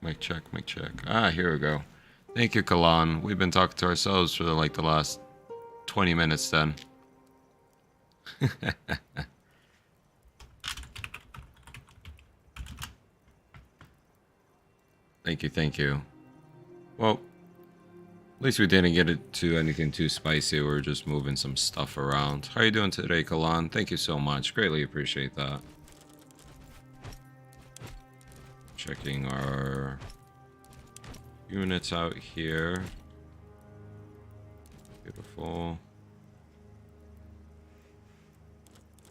Mic check, mic check. Ah, here we go. Thank you, Kalan. We've been talking to ourselves for like the last 20 minutes then. Thank you, thank you. Well, at least we didn't get it to anything too spicy. We're just moving some stuff around. How are you doing today, Kalan? Thank you so much. Greatly appreciate that. Checking our units out here. Beautiful.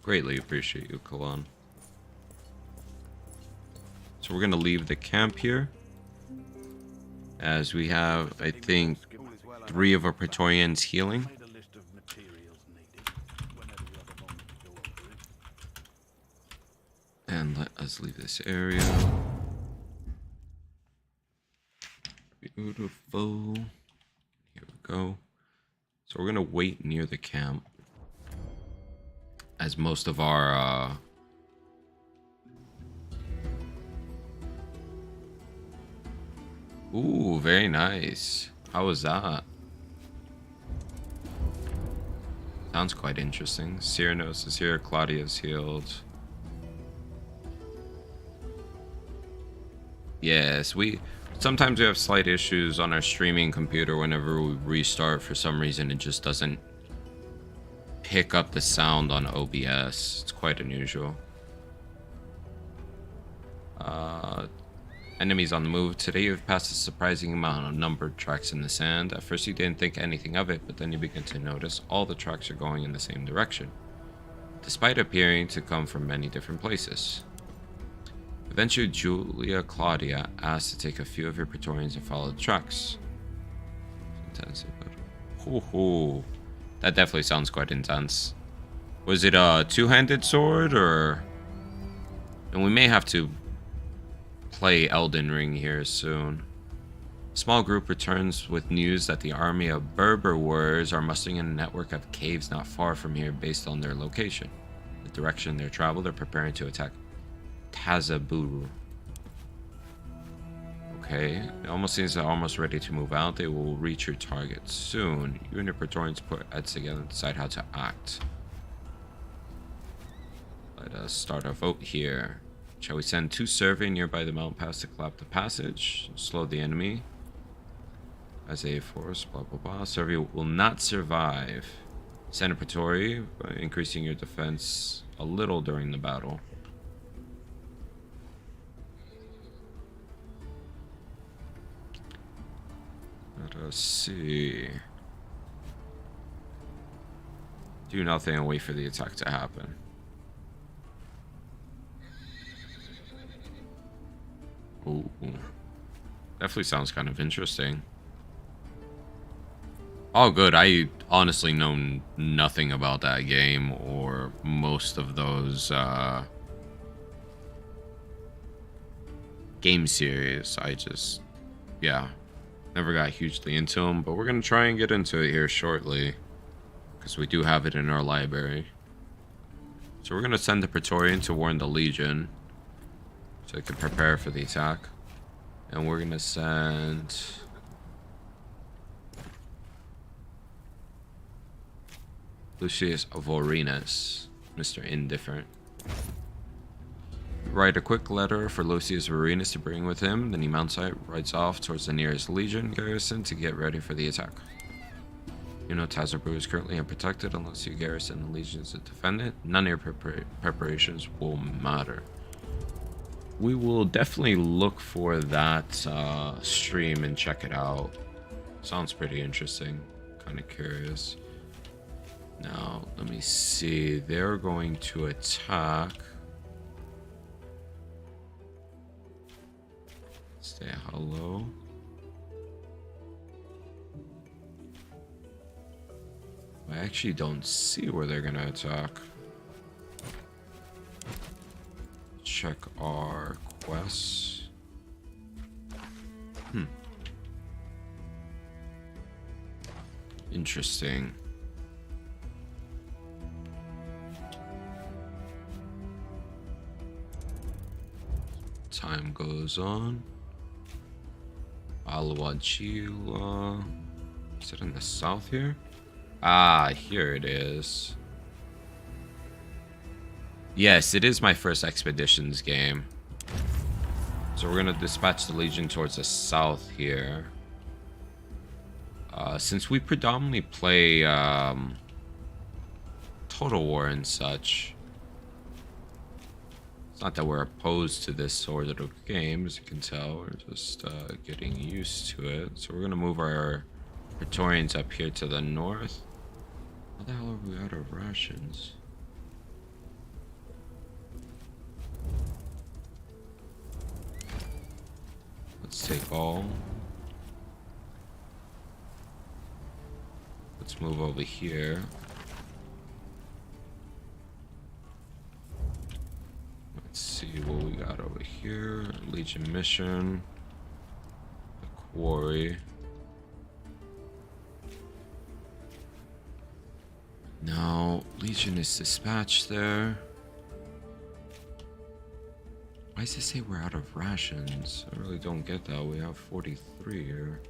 Greatly appreciate you, Kalan. So we're going to leave the camp here, as we have, I think, 3 of our Praetorians healing. And let us leave this area. Beautiful. Here we go. So we're going to wait near the camp, as most of our ooh, very nice. How was that? Sounds quite interesting. Cyrnos is here, Claudia's healed. Yes, sometimes we have slight issues on our streaming computer whenever we restart. For some reason, it just doesn't pick up the sound on OBS. It's quite unusual. Enemies on the move. Today you've passed a surprising amount of numbered tracks in the sand. At first you didn't think anything of it, but then you begin to notice all the tracks are going in the same direction, despite appearing to come from many different places. Eventually, Julia Claudia asked to take a few of your Praetorians and follow the tracks. Intensive, but that definitely sounds quite intense. Was it a two-handed sword, or? And we may have to play Elden Ring here soon. A small group returns with news that the army of Berber warriors are mustering in a network of caves not far from here based on their location. The direction they travel, they're preparing to attack Tazaburu. Okay, it almost seems they're almost ready to move out. They will reach your target soon. You and your Praetorians put heads together and decide how to act. Let us start our vote here. Shall we send 2 survey nearby the mountain pass to collapse the passage? Slow the enemy. As a force, blah blah blah. Survey will not survive. Send a Praetori by increasing your defense a little during the battle. Let us see. Do nothing and wait for the attack to happen. Ooh. Definitely sounds kind of interesting. Oh, good. I honestly know nothing about that game or most of those game series. Yeah, never got hugely into them, but we're going to try and get into it here shortly, because we do have it in our library. So we're going to send the Praetorian to warn the Legion, so they can prepare for the attack. And we're going to send Lucius Vorenus, Mr. Indifferent. Write a quick letter for Lucius Vorenus to bring with him, then he mounts out, rides off towards the nearest Legion garrison to get ready for the attack. You know Tazaburu is currently unprotected unless you garrison the legions to defend it. None of your preparations will matter. We will definitely look for that stream and check it out. Sounds pretty interesting. Kind of curious. Now, let me see. They're going to attack. Stay hello. I actually don't see where they're going to attack. Check our quests. Interesting. Time goes on. Alwajila. Is it in the south here? Ah, here it is. Yes, it is my first expeditions game. So we're gonna dispatch the Legion towards the south here. Since we predominantly play Total War and such, it's not that we're opposed to this sort of game, as you can tell. We're just getting used to it. So we're gonna move our Praetorians up here to the north. How the hell are we out of rations? Let's take all. Let's move over here. Let's see what we got over here. Legion mission. The quarry. No, Legion is dispatched there. Why does it say we're out of rations? I really don't get that. We have 43 here.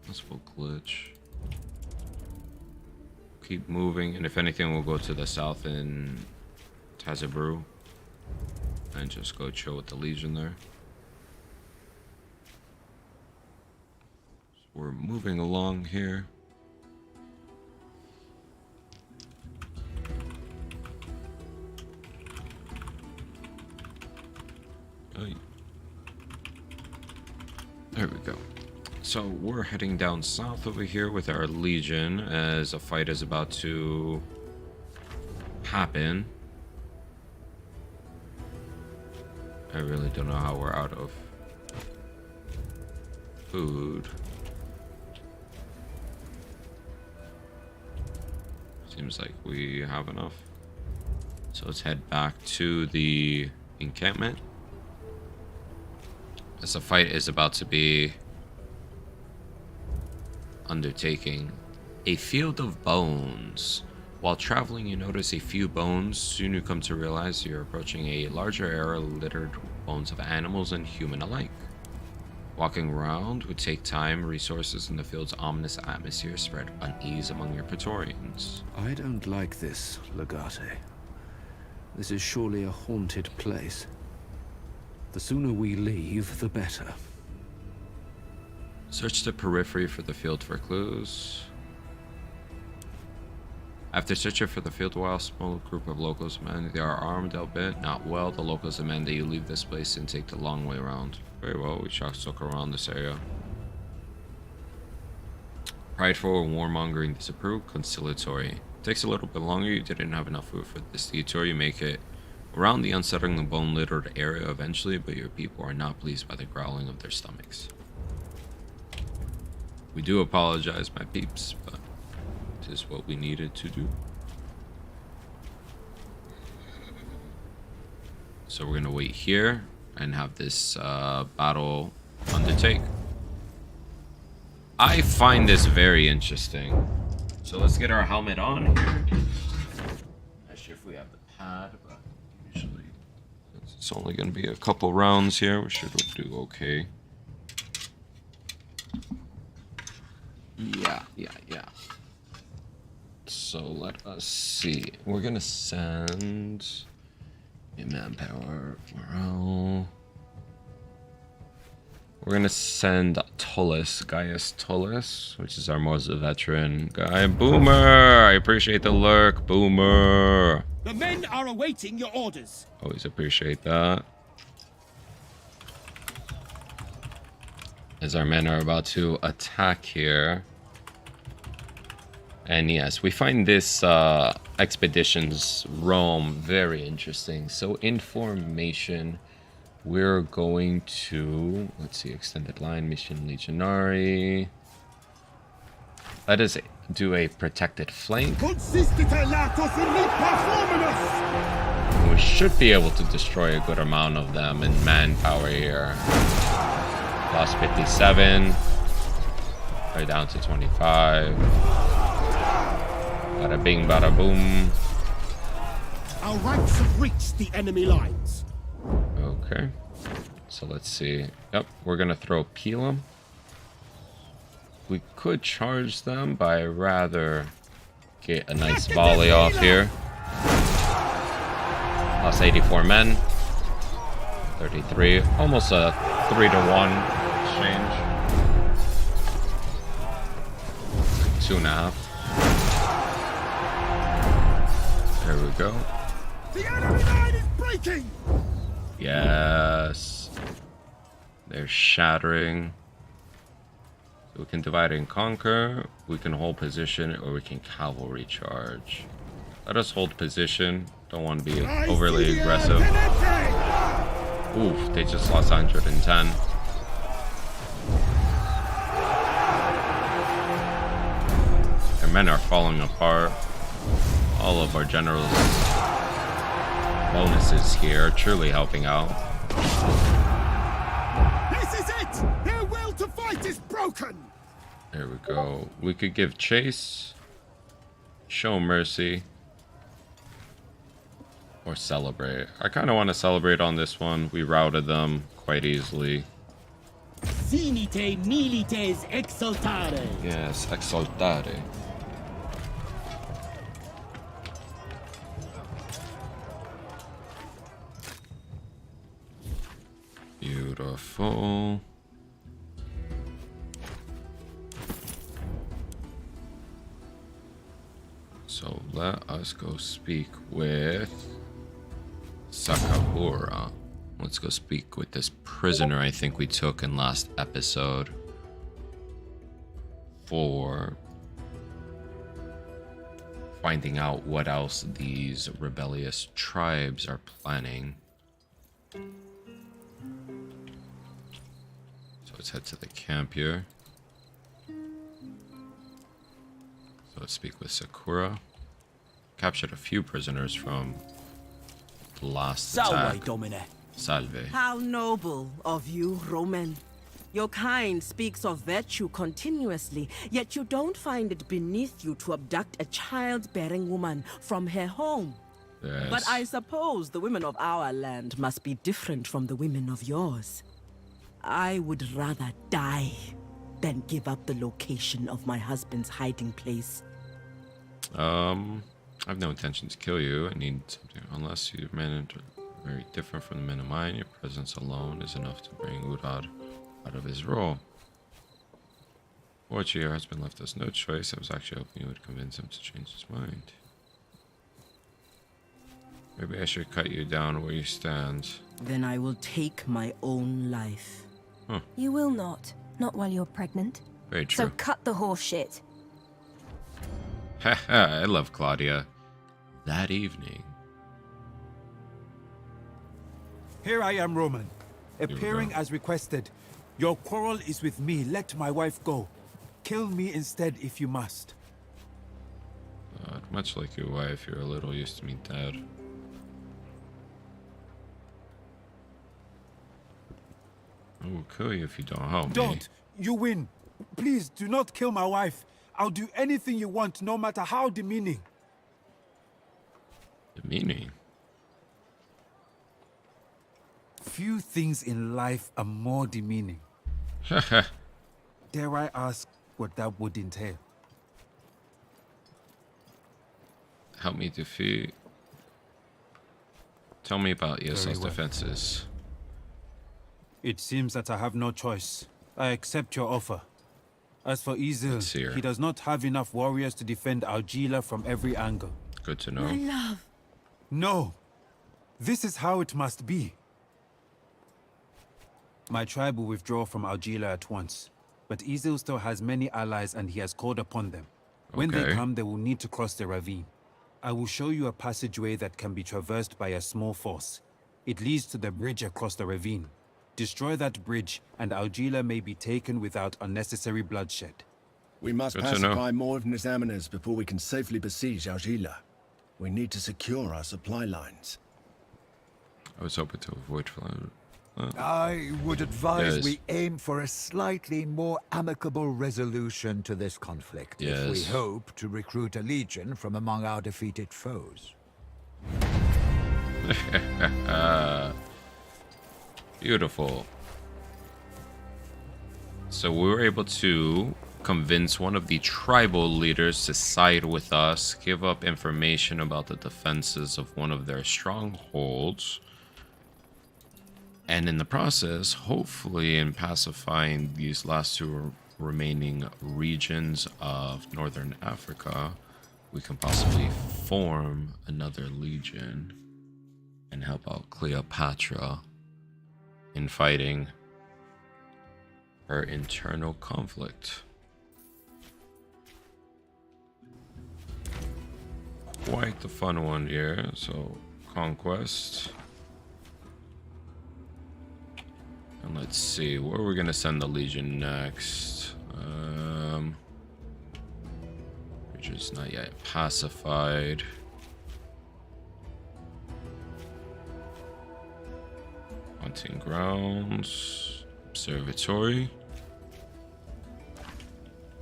Possible glitch. Keep moving, and if anything, we'll go to the south in Tazabru and just go chill with the Legion there. So we're moving along here. There we go. So we're heading down south over here with our Legion as a fight is about to happen. I really don't know how we're out of food. Seems like we have enough. So let's head back to the encampment. As the fight is about to be undertaking. A field of bones. While traveling, you notice a few bones. Soon you come to realize you're approaching a larger area littered with bones of animals and human alike. Walking around would take time, resources, and the field's ominous atmosphere spread unease among your Praetorians. I don't like this, Legate. This is surely a haunted place. The sooner we leave, the better. Search the periphery for the field for clues. After searching for the field a while, a small group of locals men. They are armed, albeit not well. The locals demand that you leave this place and take the long way around. Very well, we shall look around this area. Prideful and warmongering disapproved, conciliatory. Takes a little bit longer. You didn't have enough food for this detour. You make it around the unsettling bone-littered area eventually, but your people are not pleased by the growling of their stomachs. We do apologize, my peeps, but it is what we needed to do. So we're gonna wait here and have this battle undertake. I find this very interesting. So let's get our helmet on here. Not sure if we have the pad, but usually it's only gonna be a couple rounds here. We should do okay. Yeah. So let us see. We're gonna send manpower, morale. We're gonna send Tullus, Gaius Tullus, which is our most veteran guy. Boomer! I appreciate the lurk, Boomer. The men are awaiting your orders. Always appreciate that. As our men are about to attack here. And yes, we find this expeditions Rome very interesting. So in formation, we're going to, let's see, extended line, mission legionary. Let us do a protected flank. We should be able to destroy a good amount of them in manpower here. Lost 57. Right down to 25. Bada bing, bada boom. Our ranks have reached the enemy lines. Okay. So let's see. Yep, we're gonna throw Pelum. We could charge them, but I'd rather get a nice volley off here. Lost 84 men. 33. Almost a 3-to-1 exchange. 2.5. There we go. The enemy line is breaking! Yes. They're shattering. So we can divide and conquer. We can hold position, or we can cavalry charge. Let us hold position. Don't want to be overly aggressive. Oof, they just lost 110. Their men are falling apart. All of our generals' bonuses here are truly helping out. This is it! Their will to fight is broken! There we go. We could give chase, show mercy, or celebrate. I kind of want to celebrate on this one. We routed them quite easily. Finite milites exultare. Yes, exaltare. Beautiful. So let us go speak with Sakahura. Let's go speak with this prisoner I think we took in last episode for finding out what else these rebellious tribes are planning. So let's head to the camp here. So let's speak with Sakura. Captured a few prisoners from the last attack. Salve. How noble of you, Roman. Your kind speaks of virtue continuously, yet you don't find it beneath you to abduct a childbearing woman from her home. Yes. But I suppose the women of our land must be different from the women of yours. I would rather die than give up the location of my husband's hiding place. I have no intention to kill you. I need something. Unless your men are very different from the men of mine, your presence alone is enough to bring Urad out of his role. Fortunately, your husband left us no choice. I was actually hoping you would convince him to change his mind. Maybe I should cut you down where you stand. Then I will take my own life. Huh. You will not. Not while you're pregnant. Very true. So cut the horse shit. Haha, I love Claudia. That evening. Here I am, Roman. we Appearing go. as requested. Your quarrel is with me. Let my wife go. Kill me instead if you must. Much like your wife, you're a little used to me dead. I will kill you if you don't help me. Don't! You win. Please, do not kill my wife. I'll do anything you want, no matter how demeaning. Demeaning? Few things in life are more demeaning. Dare I ask what that would entail? Help me defeat. Tell me about ESL's well. defenses. It seems that I have no choice. I accept your offer. As for Izil, Let's hear. he does not have enough warriors to defend Algila from every angle. Good to My know. love. No. This is how it must be. My tribe will withdraw from Algila at once. But Izil still has many allies and he has called upon them. When they Okay. come, they will need to cross the ravine. I will show you a passageway that can be traversed by a small force. It leads to the bridge across the ravine. Destroy that bridge, and Algila may be taken without unnecessary bloodshed. We must Good to know. pacify more of Nizaminas before we can safely besiege Algila. We need to secure our supply lines. I was hoping to avoid flying. I would advise Yes. we aim for a slightly more amicable resolution to this conflict if we Yes. hope to recruit a legion from among our defeated foes. Beautiful. So we were able to convince one of the tribal leaders to side with us, give up information about the defenses of one of their strongholds, and in the process, hopefully in pacifying these last two remaining regions of northern Africa, we can possibly form another legion and help out Cleopatra in fighting her internal conflict. Quite the fun one here. So, Conquest. And let's see, where are we gonna send the Legion next? Which is not yet pacified. Hunting grounds. Observatory.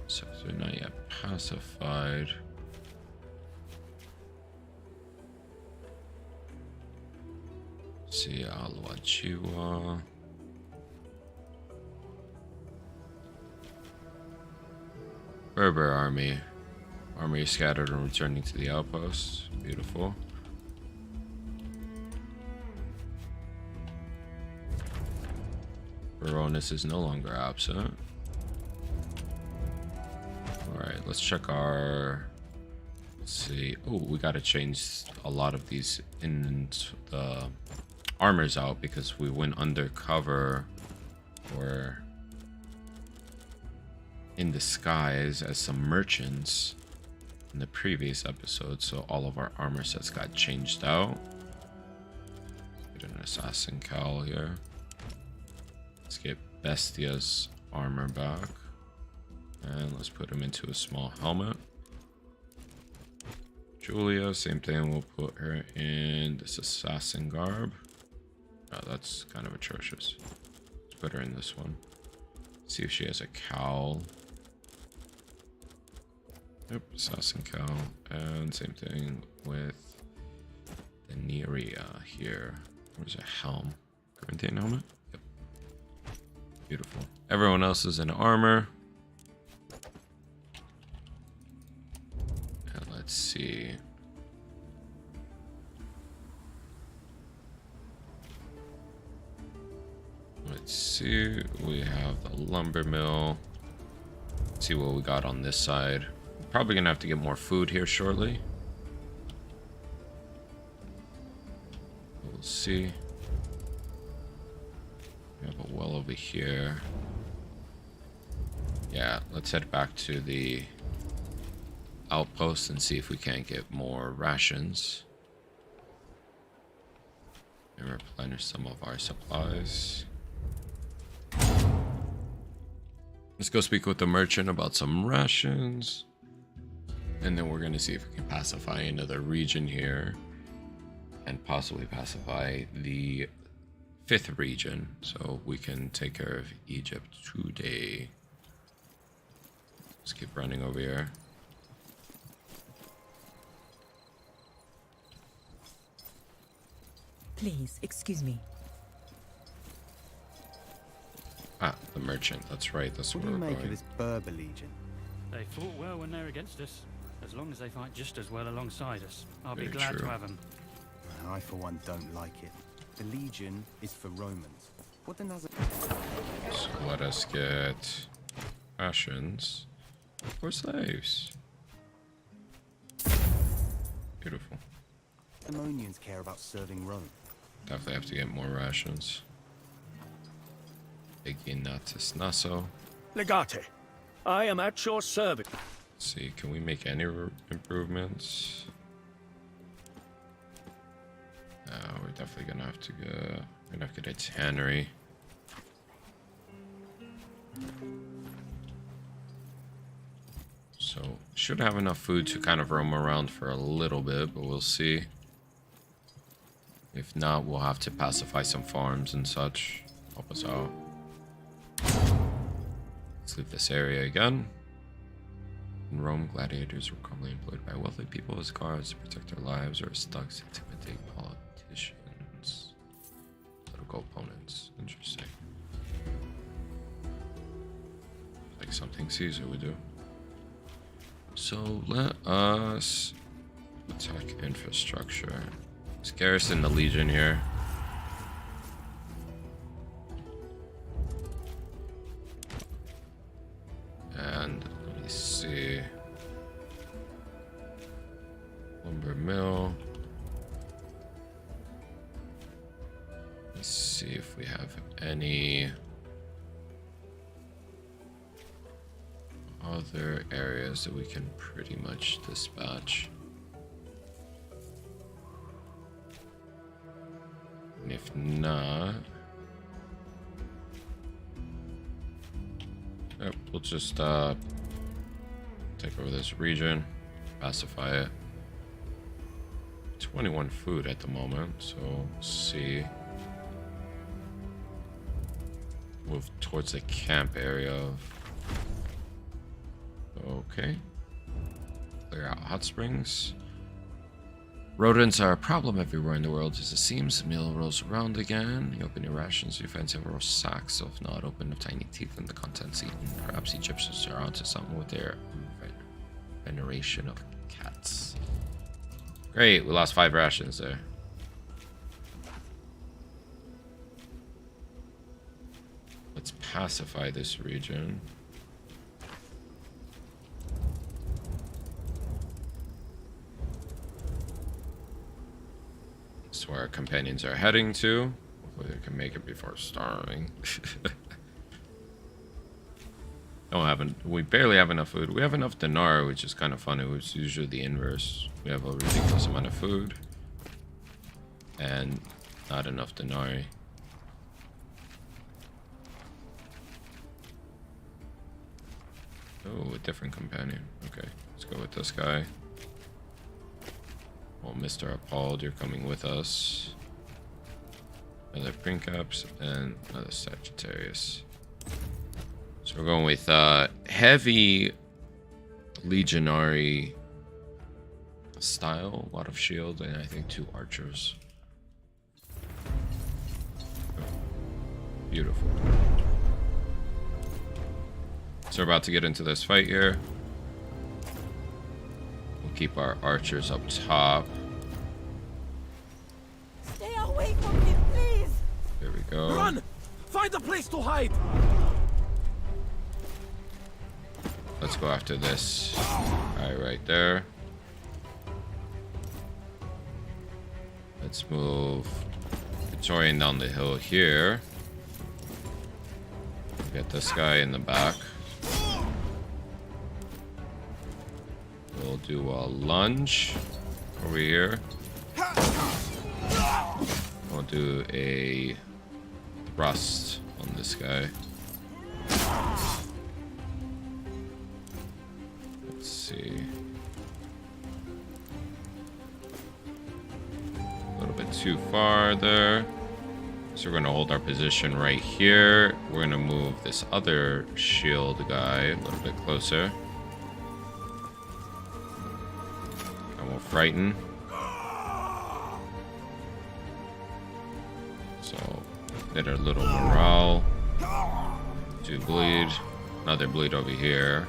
So they're not yet pacified. See Alwachiwa. Berber army. Army scattered and returning to the outpost. Beautiful. Baroness is no longer absent. Alright, let's check our... Let's see. Oh, we gotta change a lot of these in the armors out because we went undercover or in disguise as some merchants in the previous episode, so all of our armor sets got changed out. Get an assassin cowl here. Let's get Bestia's armor back. And let's put him into a small helmet. Julia, same thing. We'll put her in this assassin garb. Oh, that's kind of atrocious. Let's put her in this one. See if she has a cowl. Yep, assassin cowl. And same thing with the Neria here. Where's a helm? Corinthian helmet? Yep. Beautiful. Everyone else is in armor. And let's see. Let's see. We have the lumber mill. Let's see what we got on this side. Probably gonna have to get more food here shortly. We'll see. We have a well over here. Yeah, let's head back to the outpost and see if we can't get more rations. And replenish some of our supplies. Let's go speak with the merchant about some rations. And then we're going to see if we can pacify another region here. And possibly pacify the 5th region. So we can take care of Egypt today. Let's keep running over here. Please, excuse me. Ah, the merchant. That's right. That's What where do you we're make going. of this Berber Legion? They fought well when they're against us. As long as they fight just as well alongside us, I'll be Very glad true. to have them. I, for one, don't like it. The Legion is for Romans. What the Nazar... So let us get rations for slaves. Beautiful. Ammonians care about serving Rome. Definitely have to get more rations. Ignatus Naso. Legate, I am at your service. Let's see, can we make any improvements? We're definitely gonna have to get a tannery. So should have enough food to kind of roam around for a little bit, but we'll see. If not, we'll have to pacify some farms and such. Help us out. Let's leave this area again. In Rome, gladiators were commonly employed by wealthy people as guards to protect their lives or as thugs to intimidate politicians. Political difficult opponents. Interesting. Like something Caesar would do. So let us attack infrastructure. Let's garrison the Legion here. And let me see. Lumber mill. Let's see if we have any other areas that we can pretty much dispatch. And if not, yep, we'll just take over this region, pacify it. 21 food at the moment, so let's see. Move towards the camp area. Okay. Clear out hot springs. Rodents are a problem everywhere in the world, as it seems. The meal rolls around again. You open your rations, you find several sacks of not open of tiny teeth in the contents eaten. Perhaps Egyptians are onto something with their veneration of cats. Great, we lost 5 rations there. Let's pacify this region. That's where our companions are heading to. Hopefully they can make it before starving. We barely have enough food. We have enough dinar, which is kind of funny. It's usually the inverse. We have a ridiculous amount of food and not enough denarii. Oh, a different companion. Okay, let's go with this guy. Well, Mr. Appalled, you're coming with us. Another Princeps and another Sagittarius. So we're going with heavy legionary style, a lot of shield, and I think 2 archers. Beautiful. So we're about to get into this fight here. We'll keep our archers up top. Stay away from me, please. There we go. Run! Find a place to hide! Let's go after this guy right there. Let's move Victorian down the hill here. Get this guy in the back. We'll do a lunge over here. We'll do a thrust on this guy. Let's see. A little bit too far there. So we're going to hold our position right here. We're going to move this other shield guy a little bit closer. And we'll frighten. So, get a little morale. 2 bleed. Another bleed over here.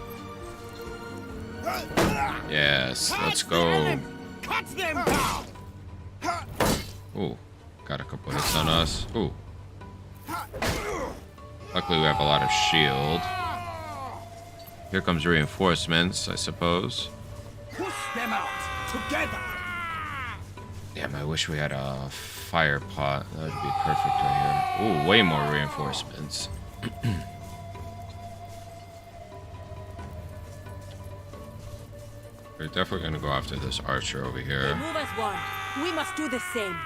Yes, let's go. Cut them down! Ooh, got a couple hits on us. Ooh. Luckily we have a lot of shield. Here comes reinforcements, I suppose. Push them out together! Damn, I wish we had a fire pot. That would be perfect right here. Ooh, way more reinforcements. We're definitely gonna go after this archer over here. Move as one. We must do the same.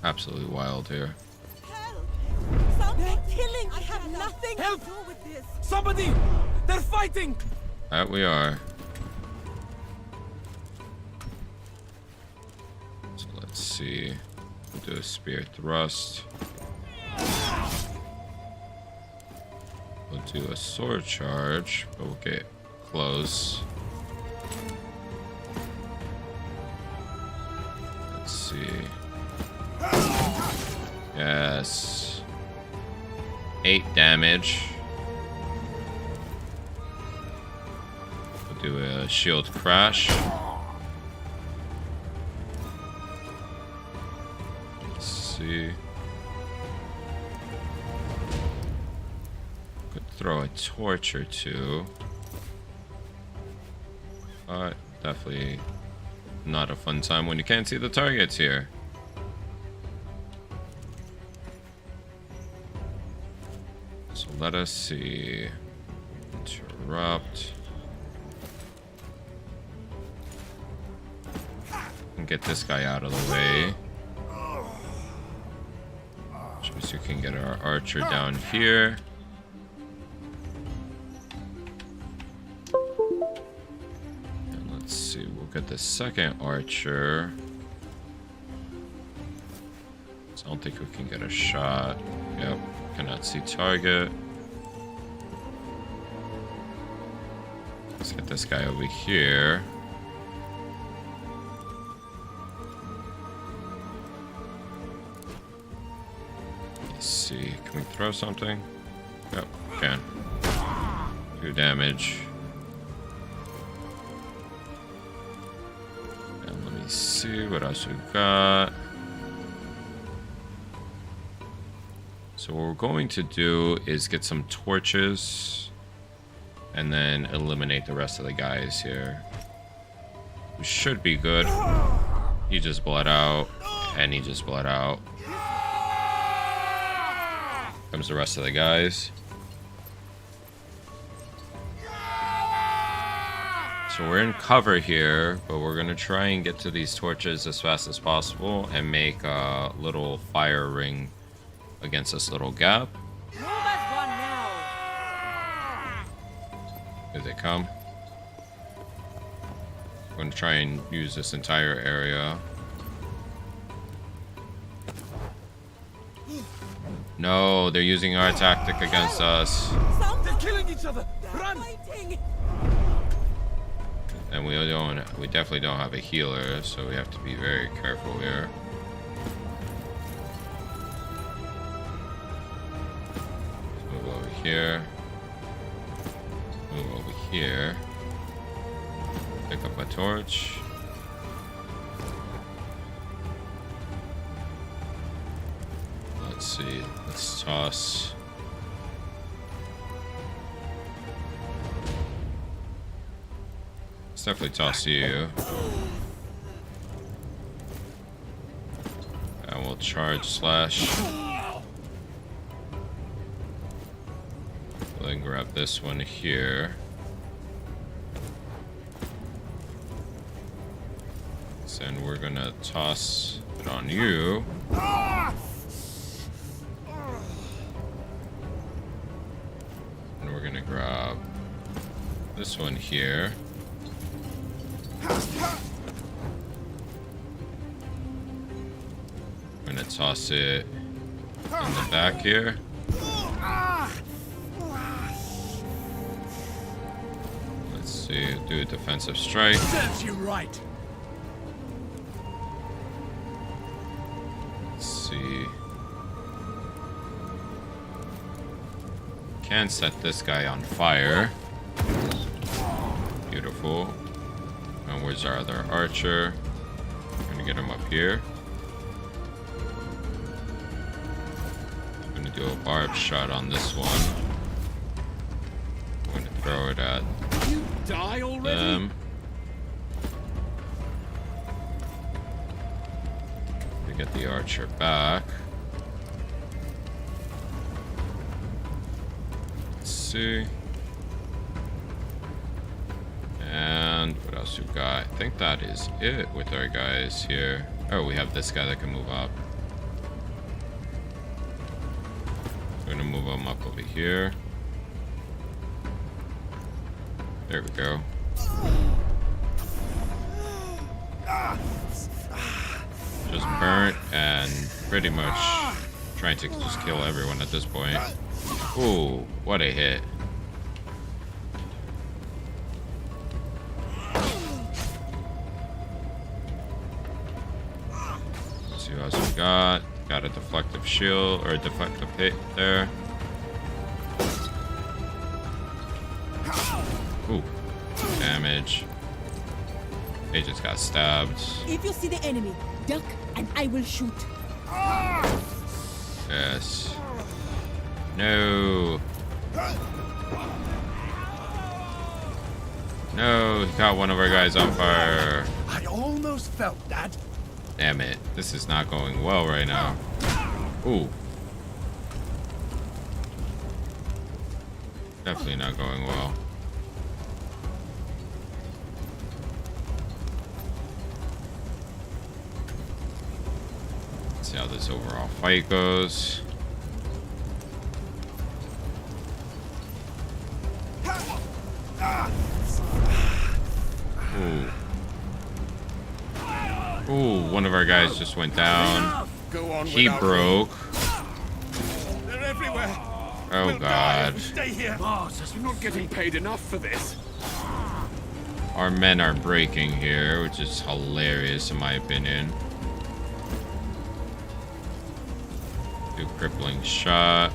Absolutely wild here. They're killing. I have nothing Help! to do with this. Somebody! They're fighting! That we are. So let's see. We'll do a spear thrust. We'll do a sword charge, but we'll get close. Let's see. us 8 damage. We'll do a shield crash. Let's see. Could throw a torch or two. But definitely not a fun time when you can't see the targets here. So let us see. Interrupt. And get this guy out of the way. So we can get our archer down here. And let's see, we'll get the second archer. So I don't think we can get a shot. Yep, cannot see target. Let's get this guy over here. Let's see, can we throw something? Yep, can. 2 damage. And let me see what else we got. So what we're going to do is get some torches and then eliminate the rest of the guys here. We should be good. He just bled out, and he just bled out. Comes the rest of the guys. So we're in cover here, but we're gonna try and get to these torches as fast as possible and make a little fire ring against this little gap. Move as one now. Here they come. I'm gonna try and use this entire area. No, they're using our tactic against us. They're killing each other! Run! And we definitely don't have a healer, so we have to be very careful here. Let's move over here. Move over here. Pick up a torch. Let's see. Let's toss. Let's definitely toss you. And we'll charge slash. We'll then grab this one here. And we're gonna toss it on you. And we're gonna grab this one here. I'm gonna toss it in the back here. Let's see, do a defensive strike. Serves you right! Can set this guy on fire. Beautiful. And where's our other archer? I'm gonna get him up here. I'm gonna do a barbed shot on this one. I'm gonna throw it at You die already? them. To get the archer back. See. And what else we got? I think that is it with our guys here. Oh, we have this guy that can move up. We're gonna move him up over here. There we go. Just burnt and pretty much trying to just kill everyone at this point. Ooh, what a hit. Let's see what else we got. got a deflective shield, or a deflective hit there. Ooh, damage. They just got stabbed. If you see the enemy, duck and I will shoot. Yes. No. No, he got one of our guys on fire. I almost felt that. Damn it. This is not going well right now. Ooh. Definitely not going well. Let's see how this overall fight goes. Ooh. Ooh, one of our guys just went down. Go on. He broke. They're everywhere. Oh We'll die if god. we stay here. Boss, we're not getting paid enough for this. Our men are breaking here, which is hilarious in my opinion. Do crippling shot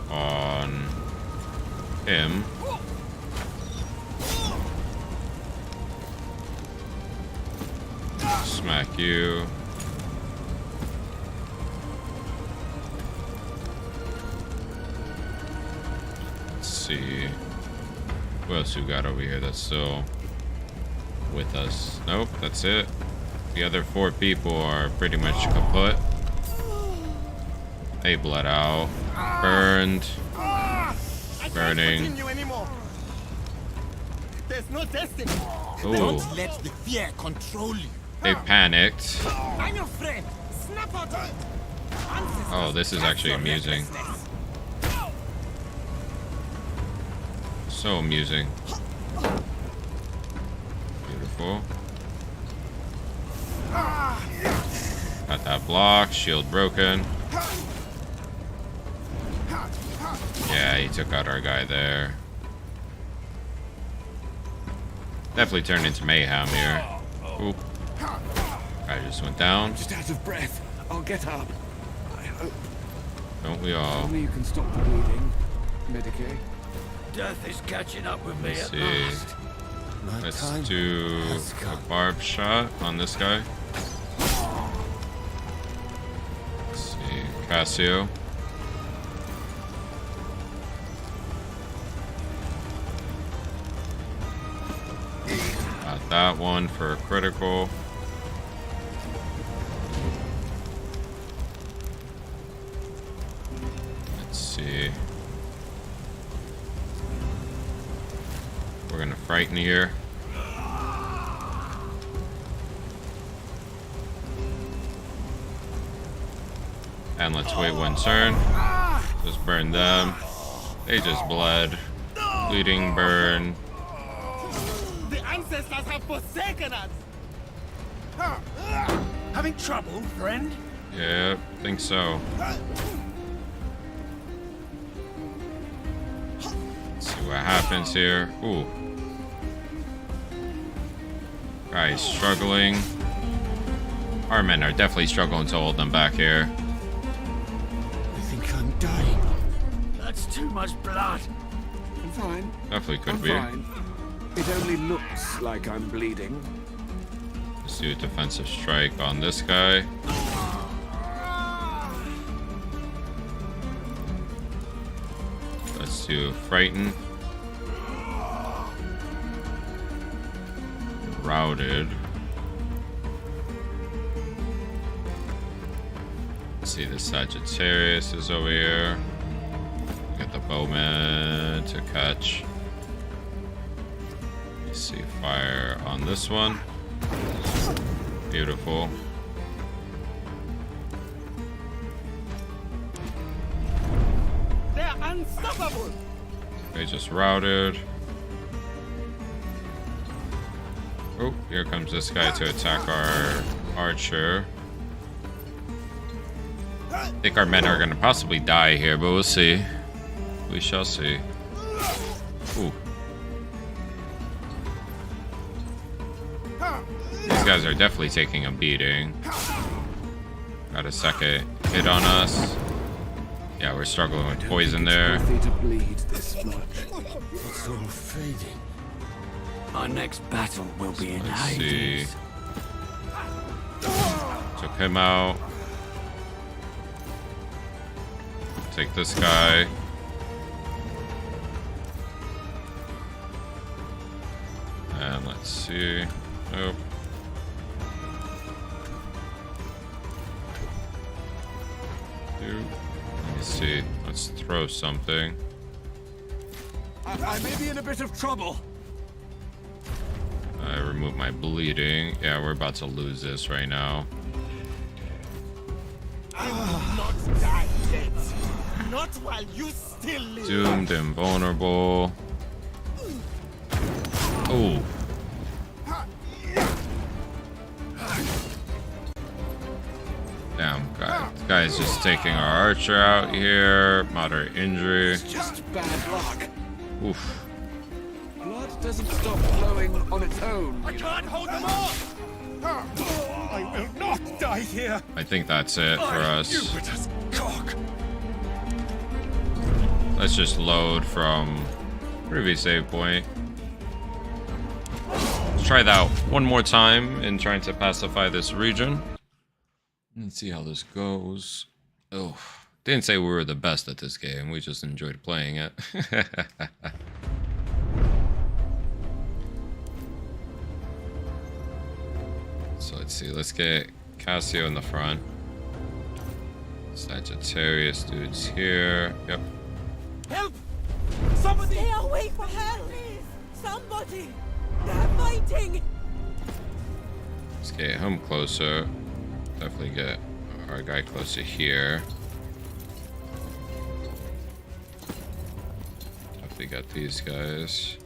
on him. Smack you. Let's see. Who else we got over here that's still with us? Nope, that's it. The other 4 people are pretty much kaput. They bled out. Burned. Burning. There's no destiny. Ooh. Don't let the fear control you. They panicked. I'm your friend. Snap out of it. Oh, this is actually amusing. So amusing. Beautiful. Got that block. Shield broken. Yeah, he took out our guy there. Definitely turned into mayhem here. Oop. Guy just went down. Just out of breath. I'll get up. I hope. Don't we all? Only you can stop the bleeding. Medicaid. Death is catching up with me. Let's see. Let's do a barb shot on this guy. Let's see. Cassio. Got that one for a critical. Let's see. We're gonna frighten here. And let's wait one turn. Just burn them. They just bled. Bleeding, burn. The ancestors have forsaken us. Having trouble, friend? Yeah, think so. Let's see what happens here. Ooh. Guy's struggling. Our men are definitely struggling to hold them back here. I think I'm dying. That's too much blood. I'm fine. Definitely could I'm be. fine. It only looks like I'm bleeding. Let's do a defensive strike on this guy. Let's do frighten. Routed. Let's see, the Sagittarius is over here. Get the bowman to catch. Let's see, fire on this one. Beautiful. They're unstoppable. They just routed. Oh, here comes this guy to attack our archer. I think our men are going to possibly die here, but we'll see. We shall see. Ooh. These guys are definitely taking a beating. Got a second hit on us. Yeah, we're struggling with poison there. Worthy to bleed this much. It's all fading. Our next battle will be in Let's see. Hades. Took him out. Take this guy. And let's see. Nope. Let me see. Let's throw something. I may be in a bit of trouble. I remove my bleeding. Yeah, we're about to lose this right now. I will not die yet. Not while you still live. Doomed, invulnerable. Oh. Damn, this guy's just taking our archer out here. Moderate injury. It's just bad luck. Oof. Blood doesn't stop flowing on its own. I can't hold them off. I will not die here. I think that's it for us. Jupiter's cock. Let's just load from previous save point. Let's try that one more time in trying to pacify this region. Let's see how this goes. Oh, didn't say we were the best at this game. We just enjoyed playing it. So let's see. Let's get Cassio in the front. Sagittarius dude's here. Yep. Help! Somebody! Stay away from her, please! Somebody! They're fighting! Let's get him closer. Definitely get our guy closer here. Definitely got these guys.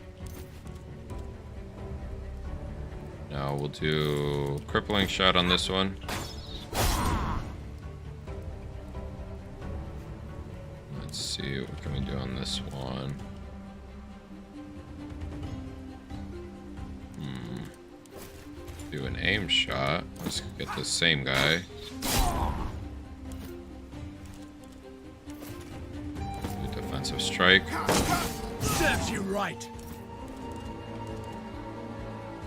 Now we'll do crippling shot on this one. Let's see, what can we do on this one? Do an aim shot. Let's get the same guy. Do defensive strike. Serves you right.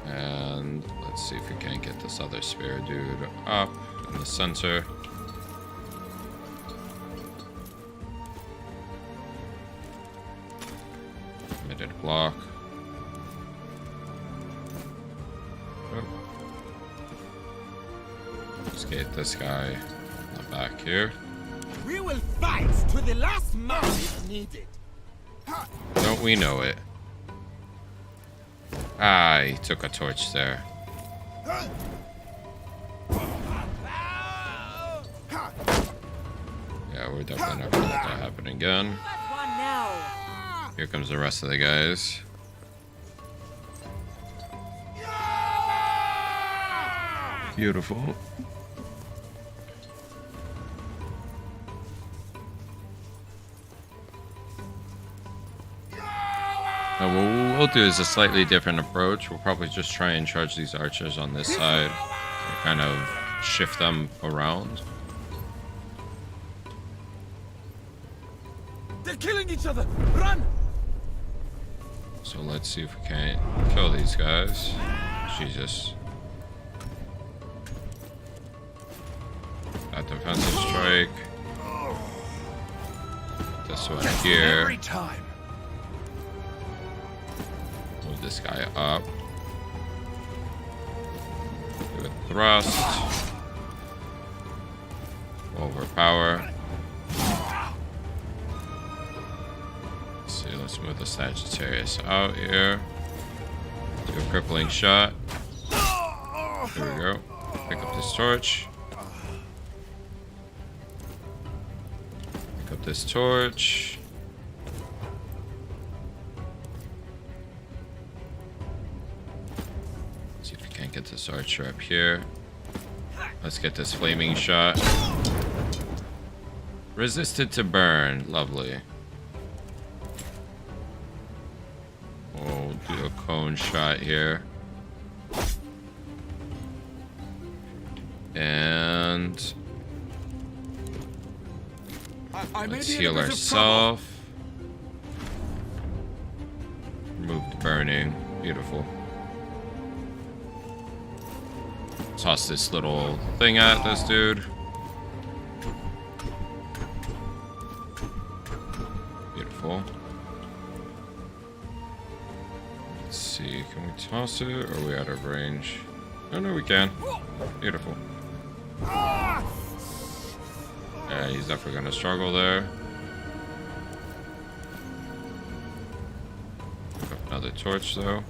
And let's see if we can't get this other spear dude up in the center. Committed block. Let's get this guy in the back here. We will fight to the last man if needed. Don't we know it? Ah, he took a torch there. Yeah, we're definitely not gonna let that happen again. One now! Here comes the rest of the guys. Beautiful. Now what we'll do is a slightly different approach. We'll probably just try and charge these archers on this side and kind of shift them around. They're killing each other. Run! So let's see if we can't kill these guys. Jesus. That defensive strike. This one here. Every time. Move this guy up. Do a thrust. Overpower. Let's see, let's move the Sagittarius out here. Do a crippling shot. There we go. Pick up this torch. Pick up this torch. See if we can't get this archer up here. Let's get this flaming shot. Resisted to burn. Lovely. We'll do a cone shot here. And Let's heal ourselves. Remove the burning. Beautiful. Toss this little thing at this dude. Beautiful. Let's see, can we toss it or are we out of range? Oh no, we can. Beautiful. Yeah, he's definitely gonna struggle there. Pick up another torch though.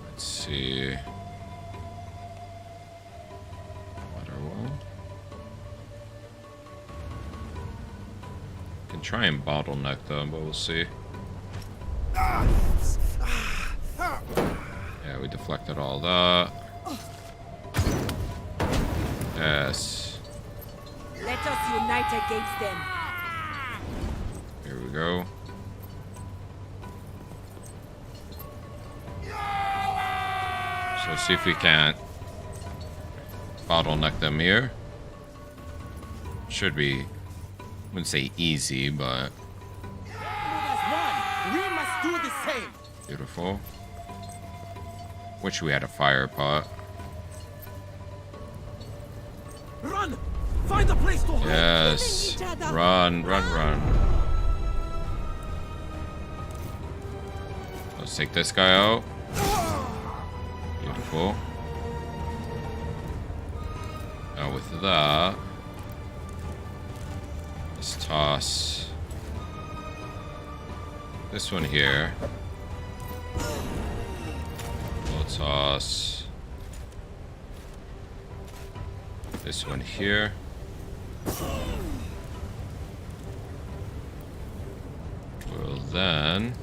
Let's see. Water wall. Can try and bottleneck them, but we'll see. Yeah, we deflected all that. Yes. Let us unite against them. Here we go. So see if we can't bottleneck them here. Should be, I wouldn't say easy, but We must do the same. beautiful. Wish we had a fire pot. Run! Find a place to hide. Yes. Run, run, run. Let's take this guy out. Beautiful. Now with that, let's toss this one here. We'll toss this one here. We'll then,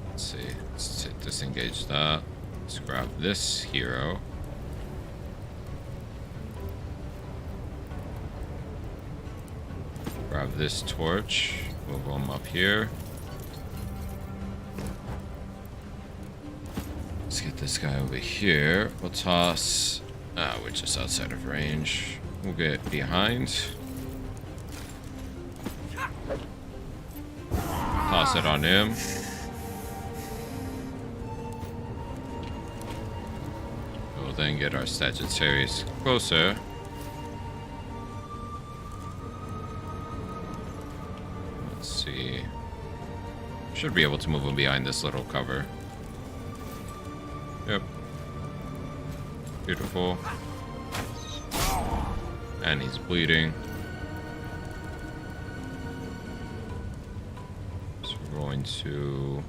let's see, let's disengage that. Let's grab this hero. Grab this torch. Move him up here. Let's get this guy over here. We'll toss. We're just outside of range. We'll get behind. Toss it on him. We'll then get our Sagittarius closer. Let's see. Should be able to move him behind this little cover. Yep. Beautiful. And he's bleeding. So we're going to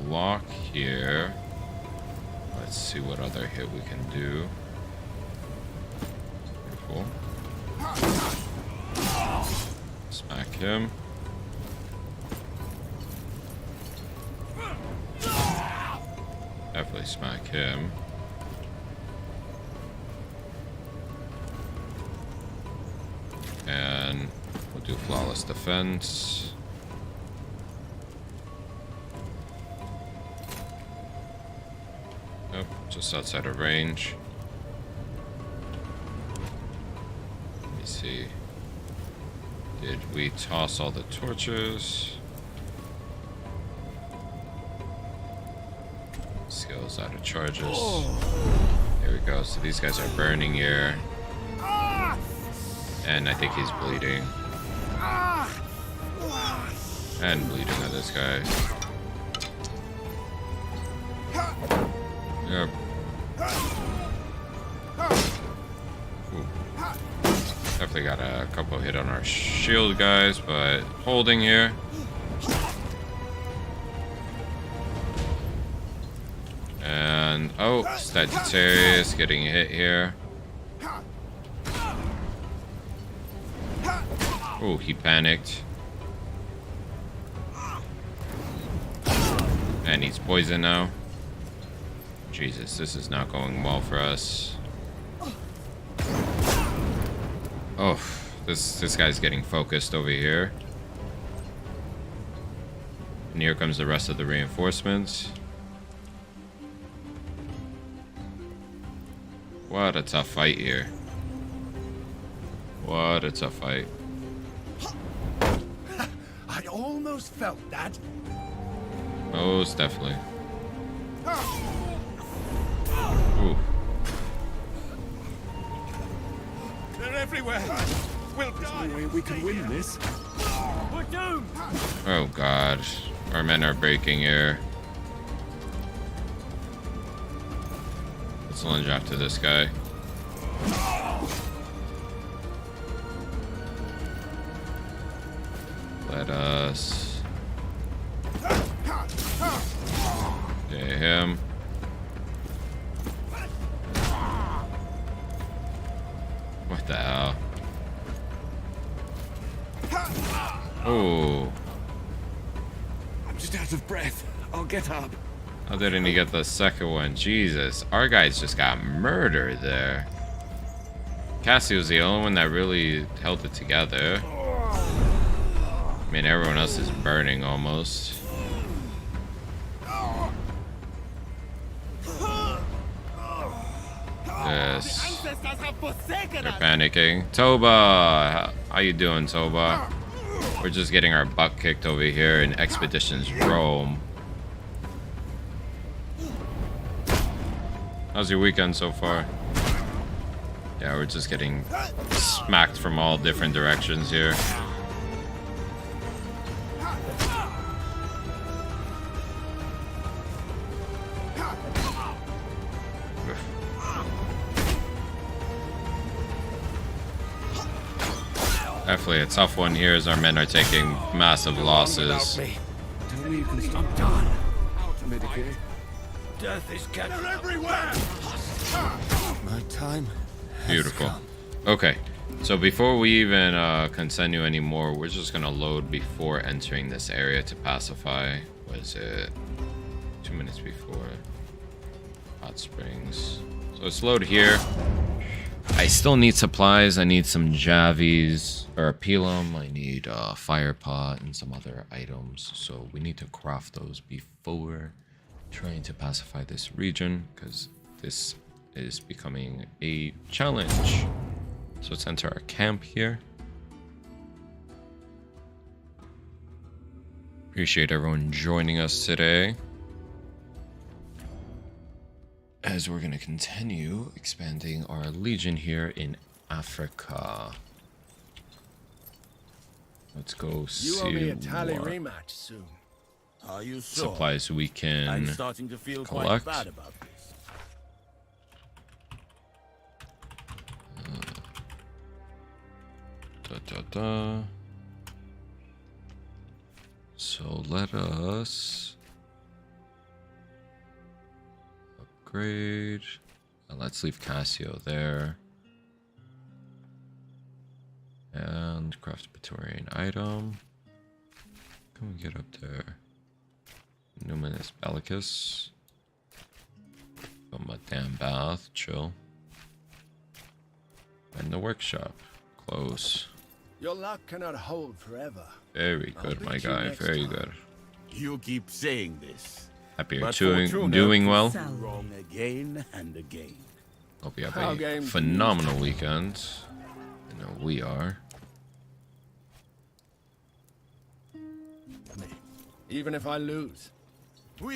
block here. Let's see what other hit we can do. Beautiful. Smack him. Definitely smack him. And we'll do flawless defense. Nope, just outside of range. Let me see. Did we toss all the torches? Skills out of charges. There we go. So these guys are burning here. And I think he's bleeding. And bleeding on this guy. Yep. Ooh. Definitely got a couple hit on our shield guys, but holding here. And oh, Sagittarius getting hit here. Oh, he panicked. And he's poisoned now. Jesus, this is not going well for us. Oh, this guy's getting focused over here. And here comes the rest of the reinforcements. What a tough fight here. What a tough fight. I almost felt that. Most definitely. Ooh. They're everywhere. We'll die. We can win this. We're doomed. Oh god. Our men are breaking here. Let's lunge after this guy. Let us get him. What the hell? Oh. I'm just out of breath. I'll get up. How didn't he get the second one? Jesus. Our guys just got murdered there. Cassie was the only one that really held it together. I mean, everyone else is burning almost. Yes. They're panicking. Toba! How you doing, Toba? We're just getting our butt kicked over here in Expeditions Rome. How's your weekend so far? Yeah, we're just getting smacked from all different directions here. Definitely a tough one here as our men are taking massive losses. Tell me you can stop. I'm done. Medicate. Death is getting everywhere. My time. Beautiful. Okay, so before we even continue anymore, we're just gonna load before entering this area to pacify. Was it 2 minutes before Hot Springs? So it's load here. I still need supplies. I need some Javies or a Pilum. I need a fire pot and some other items. So we need to craft those before trying to pacify this region, because this is becoming a challenge. So let's enter our camp here. Appreciate everyone joining us today, as we're going to continue expanding our legion here in Africa. Let's go see You owe me a tally what rematch soon. Are you sure? supplies we I'm can starting to feel collect. quite bad about this. So let us upgrade. Let's leave Cassio there. And craft a Praetorian item. Can we get up there? Numinous Bellicus. Got my damn bath, chill. And the workshop. Close. Your luck cannot hold forever. Very I'll good, my beat you guy. next Very time. good. You keep saying this. Happy you're But doing, Fortuna doing well. Salve. Wrong again and again. Hope you have How a games phenomenal weekend. I know we are. Even if I lose.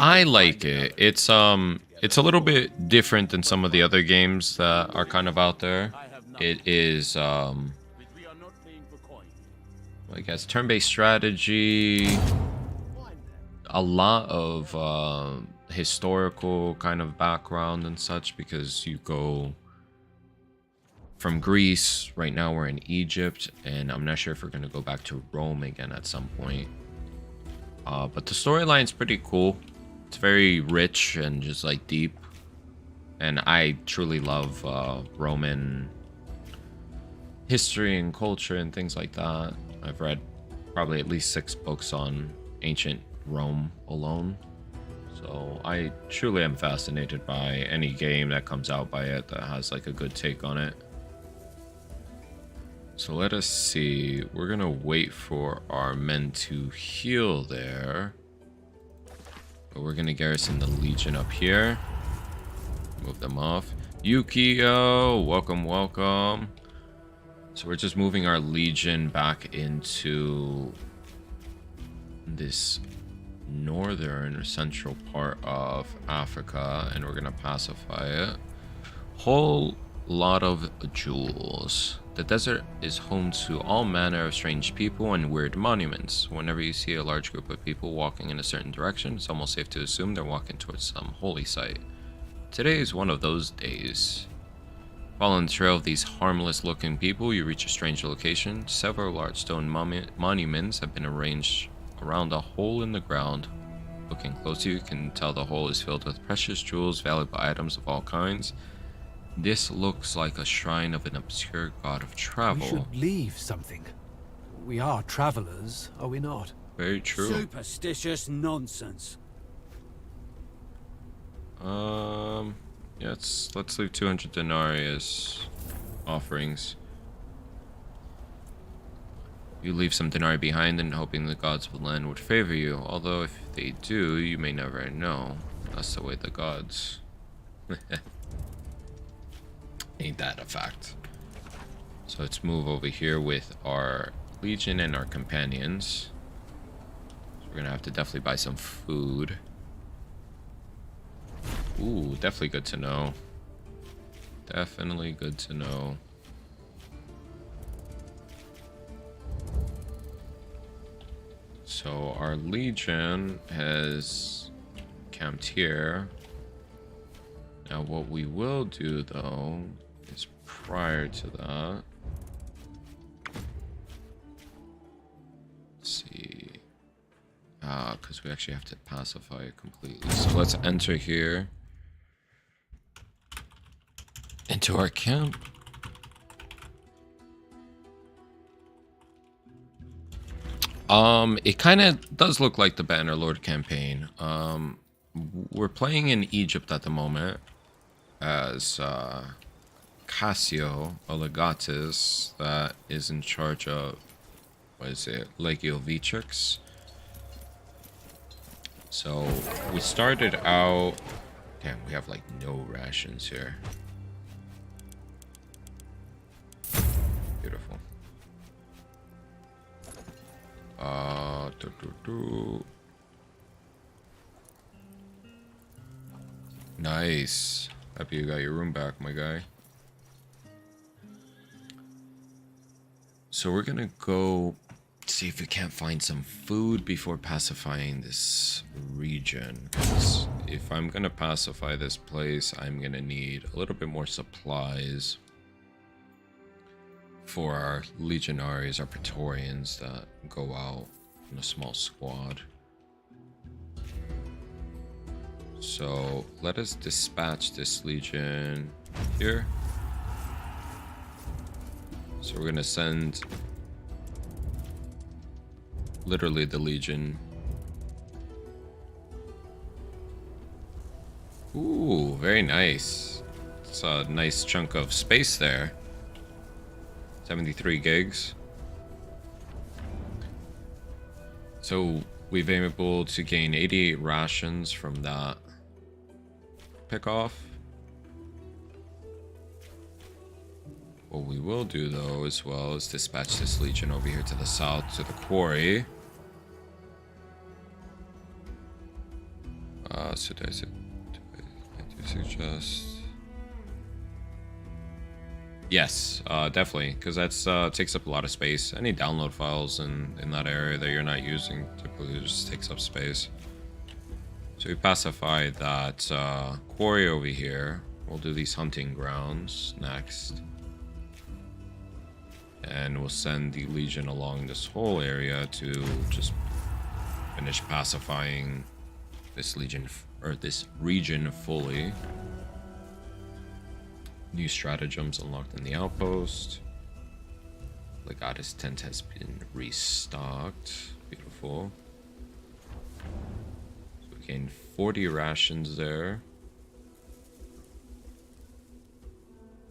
I like it. It's a little bit different than some of the other games that are kind of out there. It is We are not playing for coin. I guess turn-based strategy, a lot of historical kind of background and such, because you go from Greece. Right now we're in Egypt, and I'm not sure if we're going to go back to Rome again at some point. But the storyline's pretty cool. It's very rich and just like deep. And I truly love Roman history and culture and things like that. I've read probably at least 6 books on ancient Rome alone. So I truly am fascinated by any game that comes out by it that has like a good take on it. So let us see. We're gonna wait for our men to heal there. But we're gonna garrison the Legion up here. Move them off. Yukio, welcome, welcome. So we're just moving our legion back into this northern or central part of Africa, and we're gonna pacify it. Whole lot of jewels. The desert is home to all manner of strange people and weird monuments. Whenever you see a large group of people walking in a certain direction, it's almost safe to assume they're walking towards some holy site. Today is one of those days. Following the trail of these harmless looking people, you reach a strange location. Several large stone monuments have been arranged around a hole in the ground. Looking closer, you can tell the hole is filled with precious jewels, valuable items of all kinds. This looks like a shrine of an obscure god of travel. We should leave something. We are travelers, are we not? Very true. Superstitious nonsense. Yeah, let's leave 200 denarii as offerings. You leave some denarii behind and hoping the gods of the land would favor you. Although if they do, you may never know. That's the way the gods. Ain't that a fact? So let's move over here with our legion and our companions. So we're gonna have to definitely buy some food. Ooh, definitely good to know. Definitely good to know. So our legion has camped here. Now what we will do though is prior to that, let's see, because we actually have to pacify it completely. So let's enter here into our camp. It kind of does look like the Bannerlord campaign. We're playing in Egypt at the moment as Cassio, a legatus that is in charge of, what is it, Legio Vitrix. So we started out, damn, we have like no rations here. Beautiful. Nice. Happy you got your room back, my guy. So we're gonna go see if we can't find some food before pacifying this region. Because if I'm gonna pacify this place, I'm gonna need a little bit more supplies for our legionaries, our praetorians that go out in a small squad. So let us dispatch this legion here. So we're gonna send literally the legion. Ooh, very nice. It's a nice chunk of space there. 73 gigs. So we've been able to gain 88 rations from that pick off. What we will do though as well is dispatch this legion over here to the south to the quarry. So do I suggest? Yes, definitely, because that's takes up a lot of space. Any download files in that area that you're not using typically just takes up space. So we pacify that quarry over here. We'll do these hunting grounds next. And we'll send the legion along this whole area to just finish pacifying this legion, or this region fully. New stratagems unlocked in the outpost. Legatus tent has been restocked. Beautiful. So we gained 40 rations there.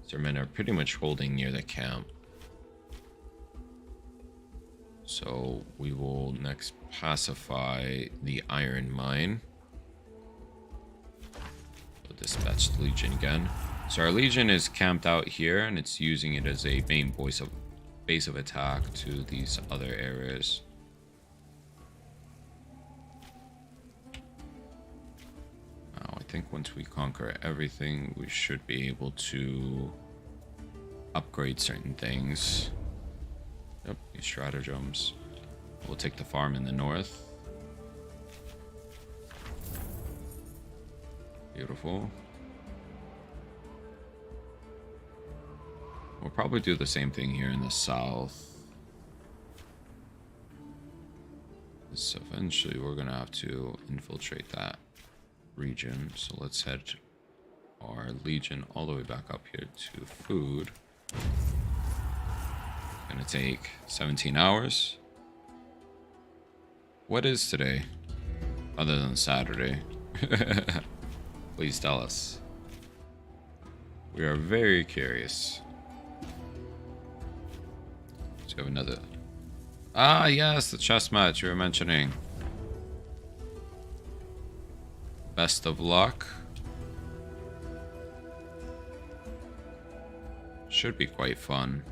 So our men are pretty much holding near the camp. So we will next pacify the iron mine. We'll dispatch the legion again. So our Legion is camped out here, and it's using it as a main base of attack to these other areas. Now, I think once we conquer everything, we should be able to upgrade certain things. Yep, these stratagems. We'll take the farm in the north. Beautiful. We'll probably do the same thing here in the south. So eventually we're gonna have to infiltrate that region. So let's head our Legion all the way back up here to food. Gonna take 17 hours. What is today? Other than Saturday. Please tell us. We are very curious. So we have another. Ah, yes, the chess match you were mentioning. Best of luck. Should be quite fun.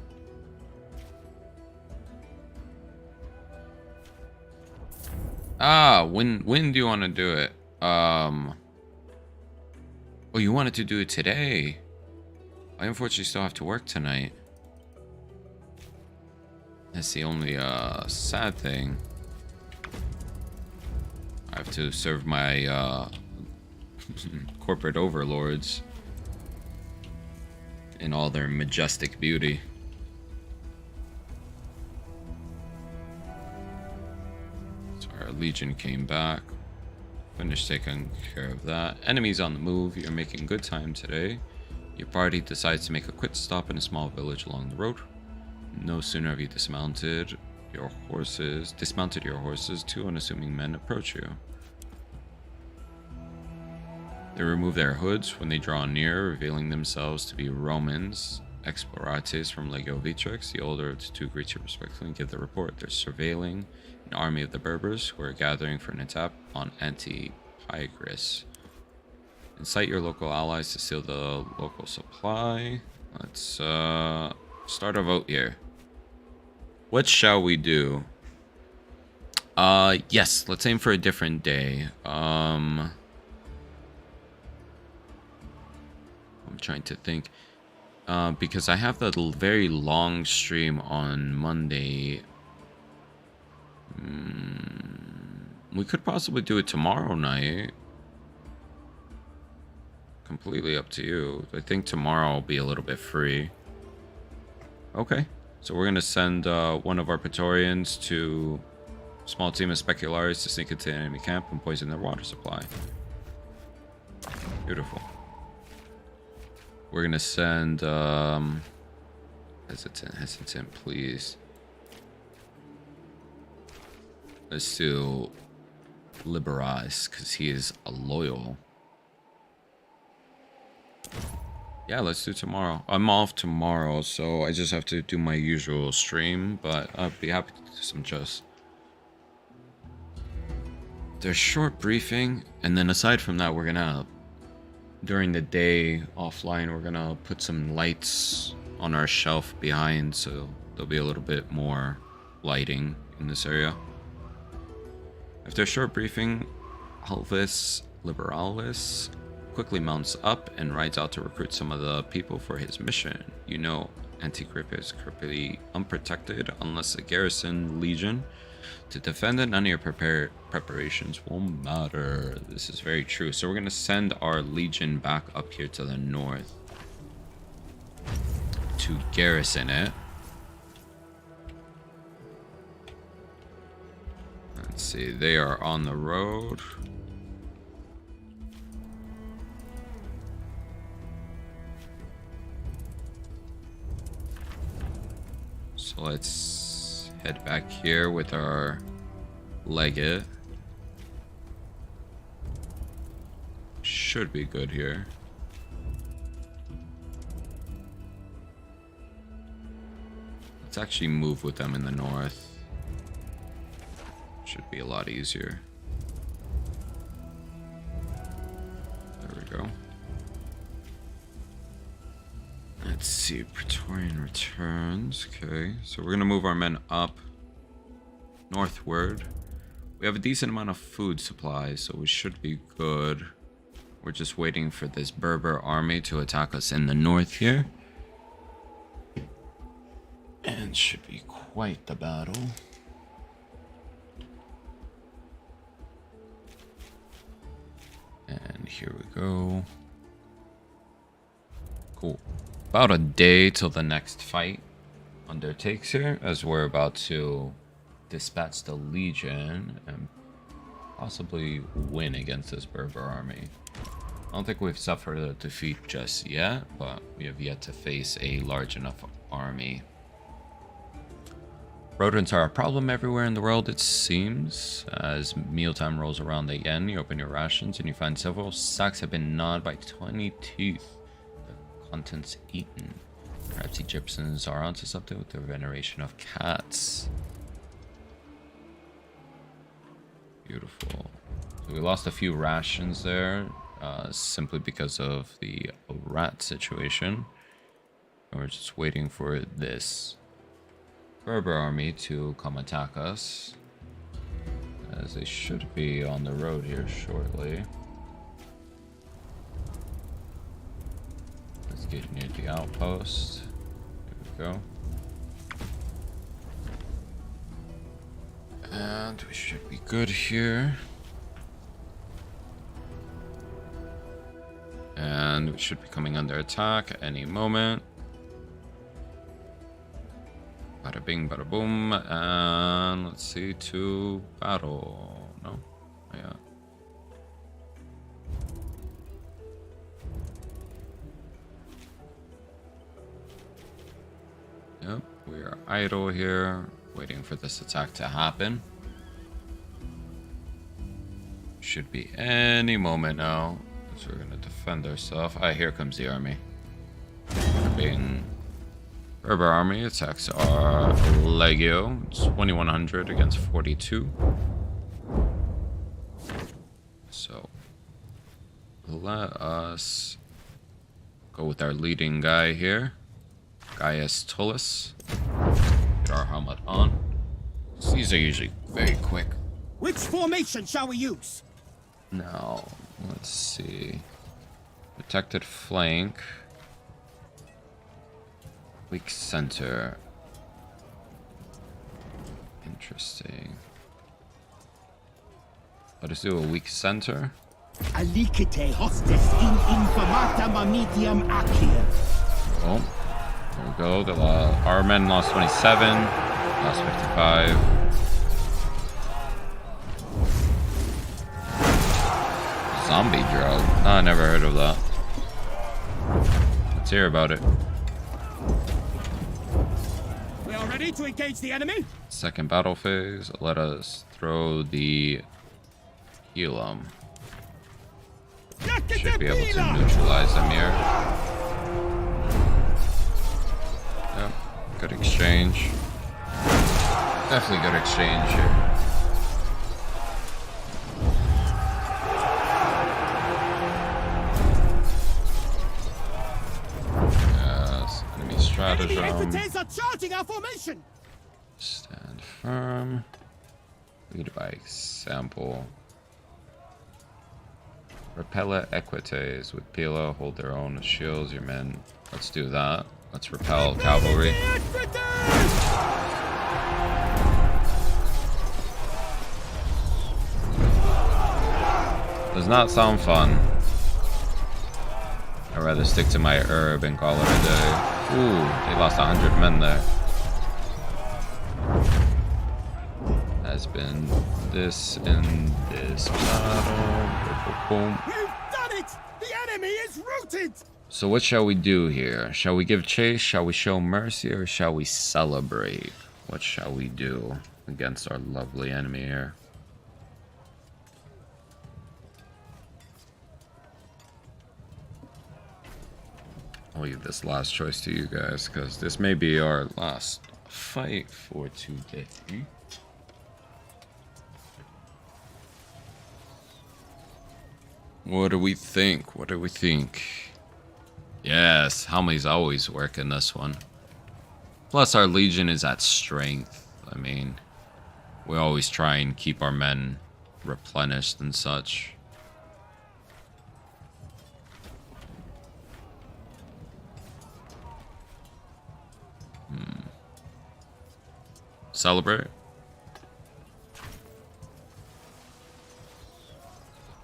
Ah, when do you want to do it? Oh, you wanted to do it today. I unfortunately still have to work tonight. That's the only sad thing. I have to serve my corporate overlords in all their majestic beauty. So our Legion came back. Finished taking care of that. Enemies on the move. You're making good time today. Your party decides to make a quick stop in a small village along the road. No sooner have you dismounted your horses, two unassuming men approach you. They remove their hoods when they draw near, revealing themselves to be Romans, explorates from Legio Vitrix. The older of the two greet you respectfully and give the report. They're surveilling an army of the Berbers who are gathering for an attack on Anti-Pygris. Incite your local allies to steal the local supply. Let's start a vote here. What shall we do? Yes, let's aim for a different day. I'm trying to think. Because I have that very long stream on Monday. We could possibly do it tomorrow night. Completely up to you. I think tomorrow I'll be a little bit free. Okay, so we're gonna send one of our Praetorians to a small team of Specularis to sneak into the enemy camp and poison their water supply. Beautiful. We're gonna send hesitant, please. Let's do Liberais, because he is a loyal. Yeah, let's do tomorrow. I'm off tomorrow, so I just have to do my usual stream, but I'd be happy to do some chess. There's short briefing, and then aside from that, we're gonna, during the day offline, we're gonna put some lights on our shelf behind, so there'll be a little bit more lighting in this area. After a short briefing, Alvis Liberalis quickly mounts up and rides out to recruit some of the people for his mission. You know, Antigrip is currently unprotected unless a garrison legion. To defend it, none of your preparations will matter. This is very true. So we're going to send our legion back up here to the north to garrison it. Let's see, they are on the road. So let's head back here with our legate. Should be good here. Let's actually move with them in the north. Should be a lot easier. There we go. Let's see, Praetorian returns. Okay, so we're gonna move our men up northward. We have a decent amount of food supplies, so we should be good. We're just waiting for this Berber army to attack us in the north here. And should be quite the battle. And here we go. Cool. About a day till the next fight undertakes here, as we're about to dispatch the Legion and possibly win against this Berber army. I don't think we've suffered a defeat just yet, but we have yet to face a large enough army. Rodents are a problem everywhere in the world, it seems. As mealtime rolls around again, you open your rations and you find several sacks have been gnawed by 20 teeth. The contents eaten. Perhaps Egyptians are onto something with their veneration of cats. Beautiful. So we lost a few rations there, simply because of the rat situation. And we're just waiting for this Berber army to come attack us, as they should be on the road here shortly. Let's get near the outpost. Here we go. And we should be good here. And we should be coming under attack any moment. Bada bing, bada boom. And let's see, to battle. No? Yeah. Yep, we are idle here, waiting for this attack to happen. Should be any moment now, so we're gonna defend ourselves. Ah, here comes the army. Bing. Berber army attacks our Legio. It's 2100 against 42. So let us go with our leading guy here, Gaius Tullus. Get our helmet on. These are usually very quick. Which formation shall we use? Now, let's see. Protected flank. Weak center. Interesting. Let us do a weak center. Alicite hostis in informata mamitium aclia. Oh, there we go. Our men lost 27, lost 55. Zombie drug. Oh, I never heard of that. Let's hear about it. We are ready to engage the enemy. Second battle phase. Let us throw the Helum. Should be able to neutralize them here. Yep, good exchange. Definitely good exchange here. Yes, enemy stratagem. Are charging our formation. Stand firm. Lead by example. Repella equites with Pila hold their own shields. Your men. Let's do that. Let's repel cavalry. Does not sound fun. I'd rather stick to my herb and call it a day. Ooh, they lost 100 men there. Has been this in this battle. Boom. We've done it! The enemy is routed! So what shall we do here? Shall we give chase? Shall we show mercy? Or shall we celebrate? What shall we do against our lovely enemy here? I'll leave this last choice to you guys, because this may be our last fight for today. What do we think? What do we think? Yes, Helmy's always working this one. Plus, our Legion is at strength. I mean, we always try and keep our men replenished and such. Celebrate?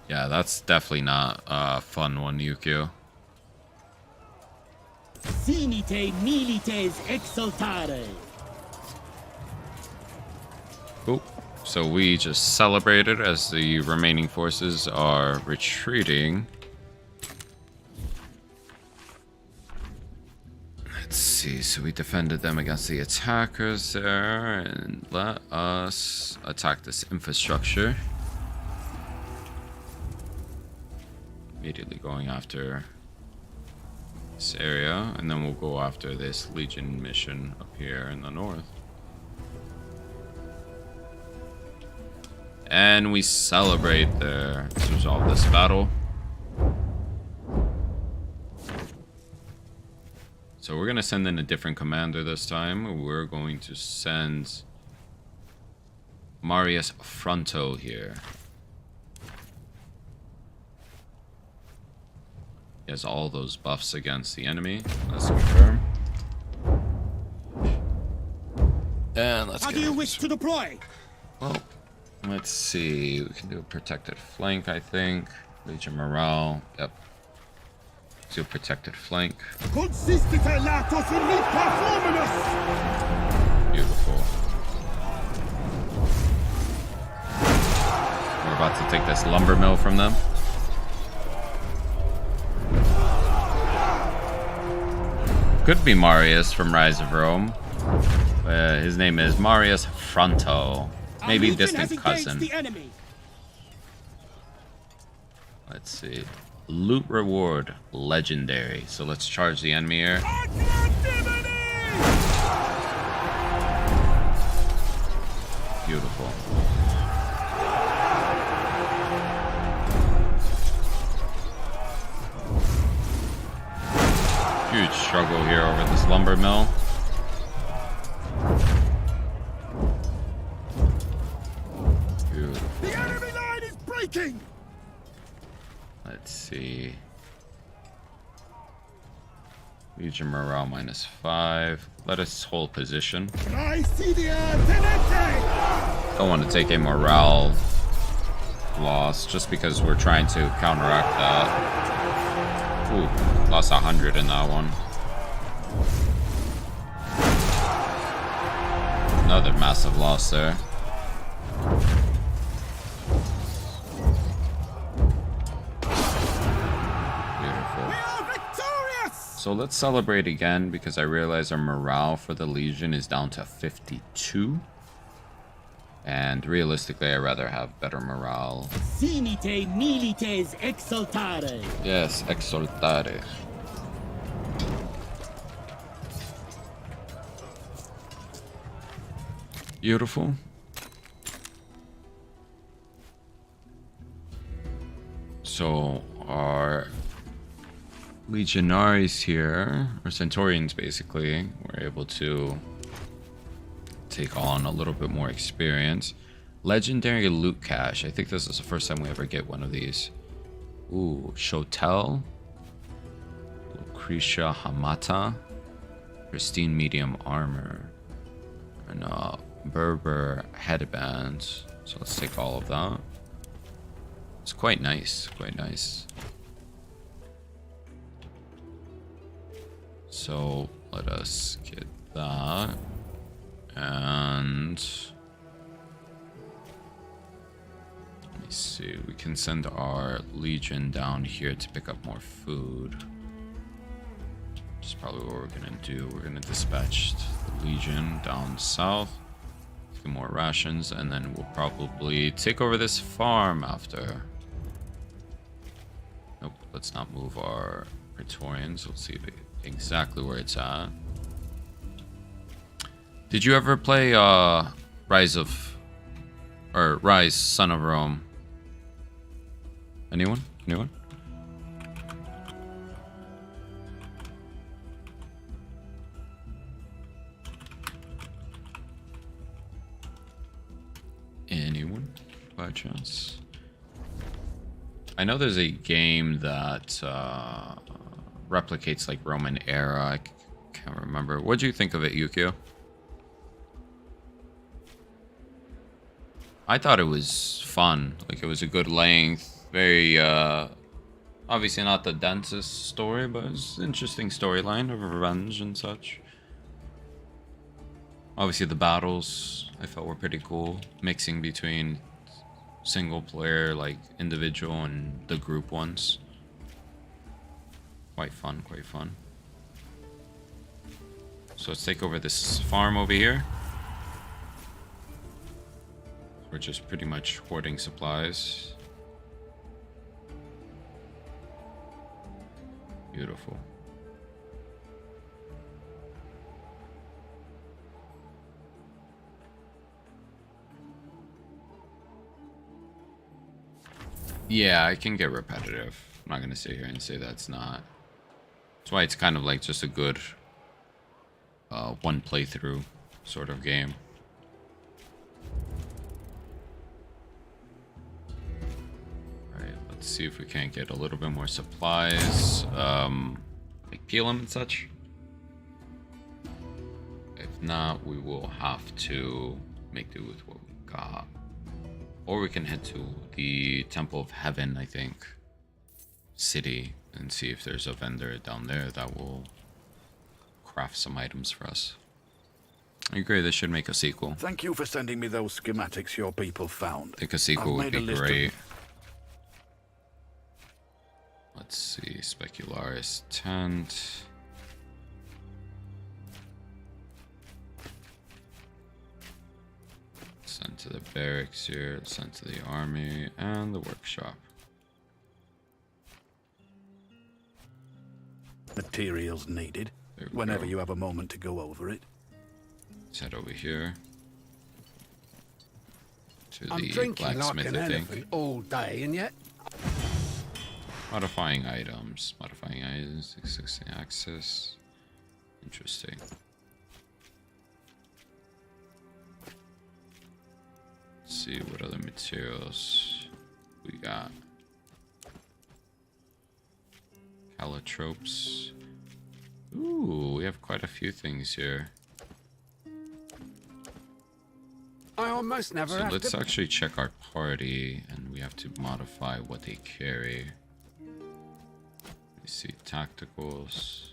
Yeah, that's definitely not a fun one, Yukio. Sinite milites exultare. Oh, so we just celebrated as the remaining forces are retreating. Let's see, so we defended them against the attackers there, and let us attack this infrastructure. Immediately going after this area, and then we'll go after this Legion mission up here in the north. And we celebrate there to resolve this battle. So we're going to send in a different commander this time. We're going to send Marius Fronto here. He has all those buffs against the enemy. Let's confirm. And let's How do you wish to deploy? Well, let's see. We can do a protected flank, I think. Legion morale. Yep. Let's do a protected flank. Consistite latos in performanus. Beautiful. We're about to take this lumber mill from them. Could be Marius from Rise of Rome. His name is Marius Fronto. Maybe distant cousin. Let's see. Loot reward legendary. So let's charge the enemy here. Beautiful. Huge struggle here over this lumber mill. Beautiful. The enemy line is breaking. Let's see. Legion morale -5. Let us hold position. Don't want to take a morale loss just because we're trying to counteract that. Ooh, lost 100 in that one. Another massive loss there. So let's celebrate again because I realize our morale for the Legion is down to 52. And realistically, I'd rather have better morale. Sinite milites exultare. Yes, exultare. Beautiful. So our Legionaries here, or Centaurians basically, were able to take on a little bit more experience. Legendary loot cache. I think this is the first time we ever get one of these. Ooh, Shotel. Lucretia Hamata. Pristine medium armor. And Berber headband. So let's take all of that. It's quite nice, quite nice. So let us get that, and let me see, we can send our Legion down here to pick up more food. Which is probably what we're gonna do. We're gonna dispatch the Legion down south, get more rations, and then we'll probably take over this farm after. Nope, let's not move our Praetorians. Let's see exactly where it's at. Did you ever play Rise, Son of Rome? Anyone? by chance? I know there's a game that replicates like Roman era. I can't remember. What do you think of it, Yukio? I thought it was fun. Like, it was a good length. Very, obviously not the densest story, but it's an interesting storyline of revenge and such. Obviously the battles I felt were pretty cool. Mixing between single player, like individual, and the group ones. Quite fun, quite fun. So let's take over this farm over here. We're just pretty much hoarding supplies. Beautiful. Yeah, I can get repetitive. I'm not gonna sit here and say that's not. That's why it's kind of like just a good one playthrough sort of game. Alright, let's see if we can't get a little bit more supplies. Like peel them and such. If not, we will have to make do with what we got. Or we can head to the Temple of Heaven, I think, city, and see if there's a vendor down there that will craft some items for us. I agree, this should make a sequel. Thank you for sending me those schematics your people found. I think a sequel would be great. Let's see, Specularis tent. Sent to the barracks here, sent to the army, and the workshop. Materials needed, whenever you have a moment to go over it. Let's head over here. To I'm the drinking like blacksmith, an I think. elephant all day, and yet Modifying items. Modifying items, existing access. Interesting. Let's see what other materials we got. Calotropes. Ooh, we have quite a few things here. I almost never So have let's to... actually check our party, and we have to modify what they carry. Let's see, tacticals.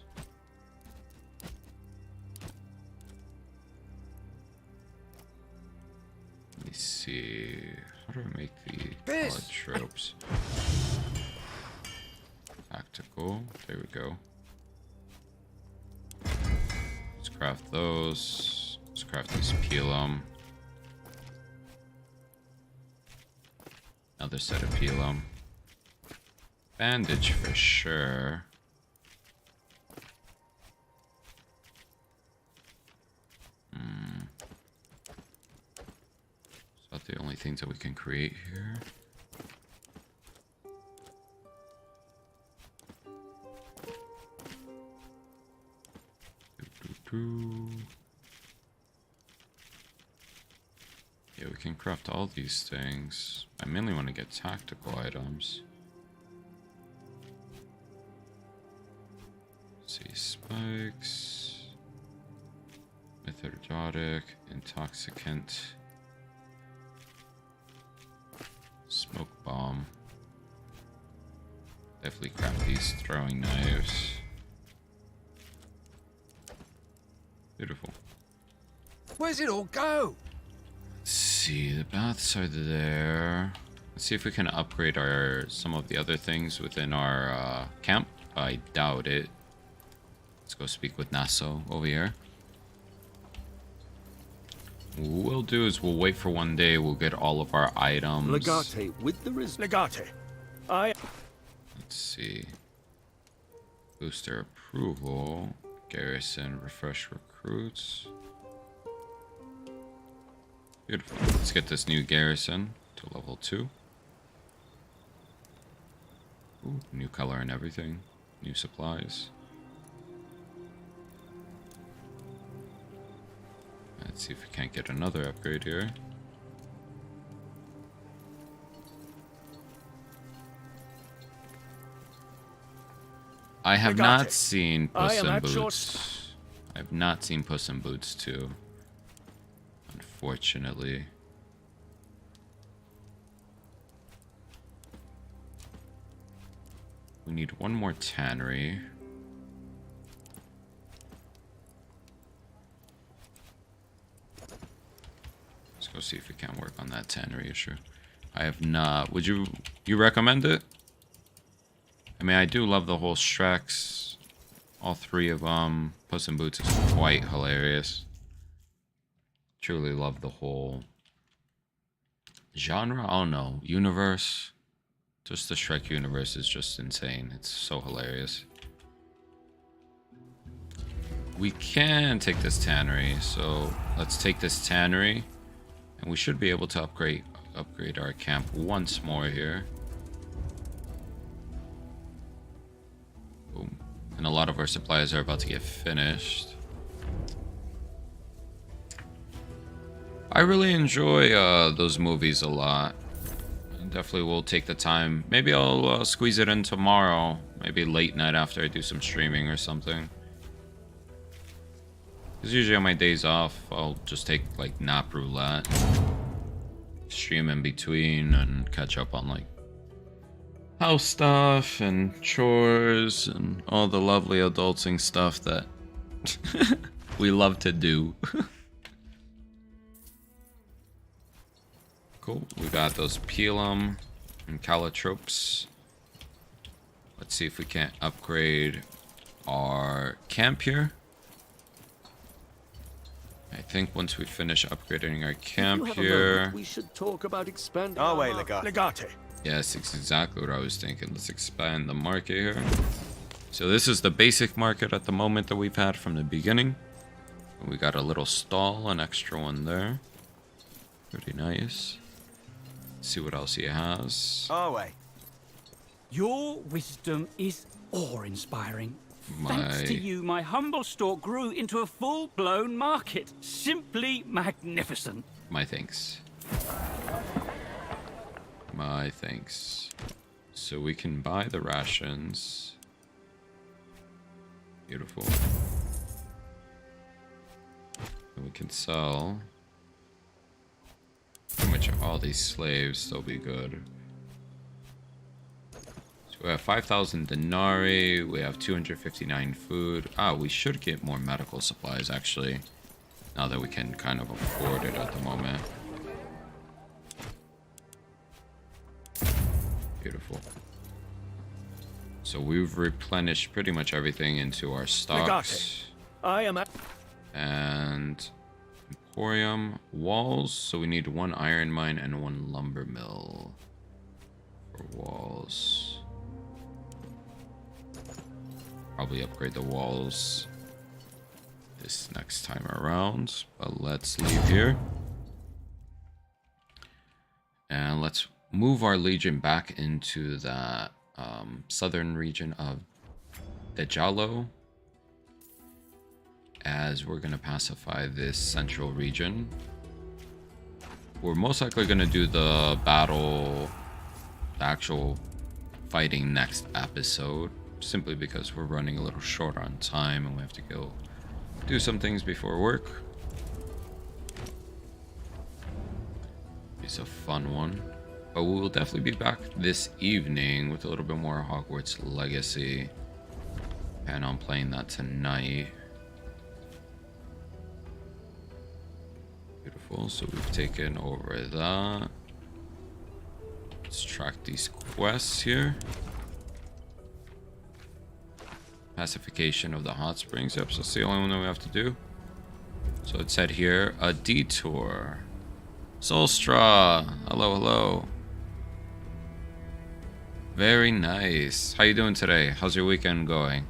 Let me see. How do I make the calotropes? Tactical. There we go. Let's craft those. Let's craft these pelum. Another set of pelum. Bandage for sure. Is that the only things that we can create here? Yeah, we can craft all these things. I mainly want to get tactical items. Let's see, spikes, mithridatic, intoxicant, smoke bomb. Definitely craft these throwing knives. Beautiful. Where's it all go? Let's see, the baths are there. Let's see if we can upgrade some of the other things within our camp. I doubt it. Let's go speak with Naso over here. What we'll do is we'll wait for one day. We'll get all of our items. Legate with the Legate. Let's see. Booster approval. Garrison, refresh recruits. Beautiful. Let's get this new garrison to level 2. Ooh, new color and everything. New supplies. Let's see if we can't get another upgrade here. I have got not it. seen I Puss am in at your Boots. I have not seen Puss in Boots 2. Unfortunately. We need one more tannery. Let's go see if we can work on that tannery issue. I have not. Would you recommend it? I mean, I do love the whole Shreks. All three of Puss in Boots is quite hilarious. Truly love the whole genre. I don't know, universe. Just the Shrek universe is just insane. It's so hilarious. We can take this tannery, so let's take this tannery, and we should be able to upgrade our camp once more here. Boom. And a lot of our supplies are about to get finished. I really enjoy those movies a lot. Definitely will take the time. Maybe I'll squeeze it in tomorrow. Maybe late night after I do some streaming or something. Because usually on my days off, I'll just take like nap roulette. Stream in between and catch up on like house stuff and chores and all the lovely adulting stuff that we love to do. Cool. We got those Pelum and Calotropes. Let's see if we can't upgrade our camp here. I think once we finish upgrading our camp here. We should talk about expanding. Our way, Legate. Yes, it's exactly what I was thinking. Let's expand the market here. So this is the basic market at the moment that we've had from the beginning. We got a little stall, an extra one there. Pretty nice. See what else he has. Our way. Your wisdom is awe-inspiring. Thanks to you, my humble store grew into a full-blown market. Simply magnificent. My thanks. My thanks. So we can buy the rations. Beautiful. And we can sell pretty much all these slaves. They'll be good. So we have 5,000 denarii. We have 259 food. We should get more medical supplies actually. Now that we can kind of afford it at the moment. Beautiful. So we've replenished pretty much everything into our stocks. I am at And Emporium walls. So we need one iron mine and one lumber mill for walls. Probably upgrade the walls this next time around. But let's leave here. And let's move our legion back into that southern region of Dejalo, as we're going to pacify this central region. We're most likely going to do the battle, the actual fighting next episode, simply because we're running a little short on time and we have to go do some things before work. It's a fun one. But we will definitely be back this evening with a little bit more Hogwarts Legacy. Plan on playing that tonight. Beautiful. So we've taken over that. Let's track these quests here. Pacification of the hot springs. Yep, so that's the only one that we have to do. So it said here, a detour. Solstra. Hello, hello. Very nice. How you doing today? How's your weekend going?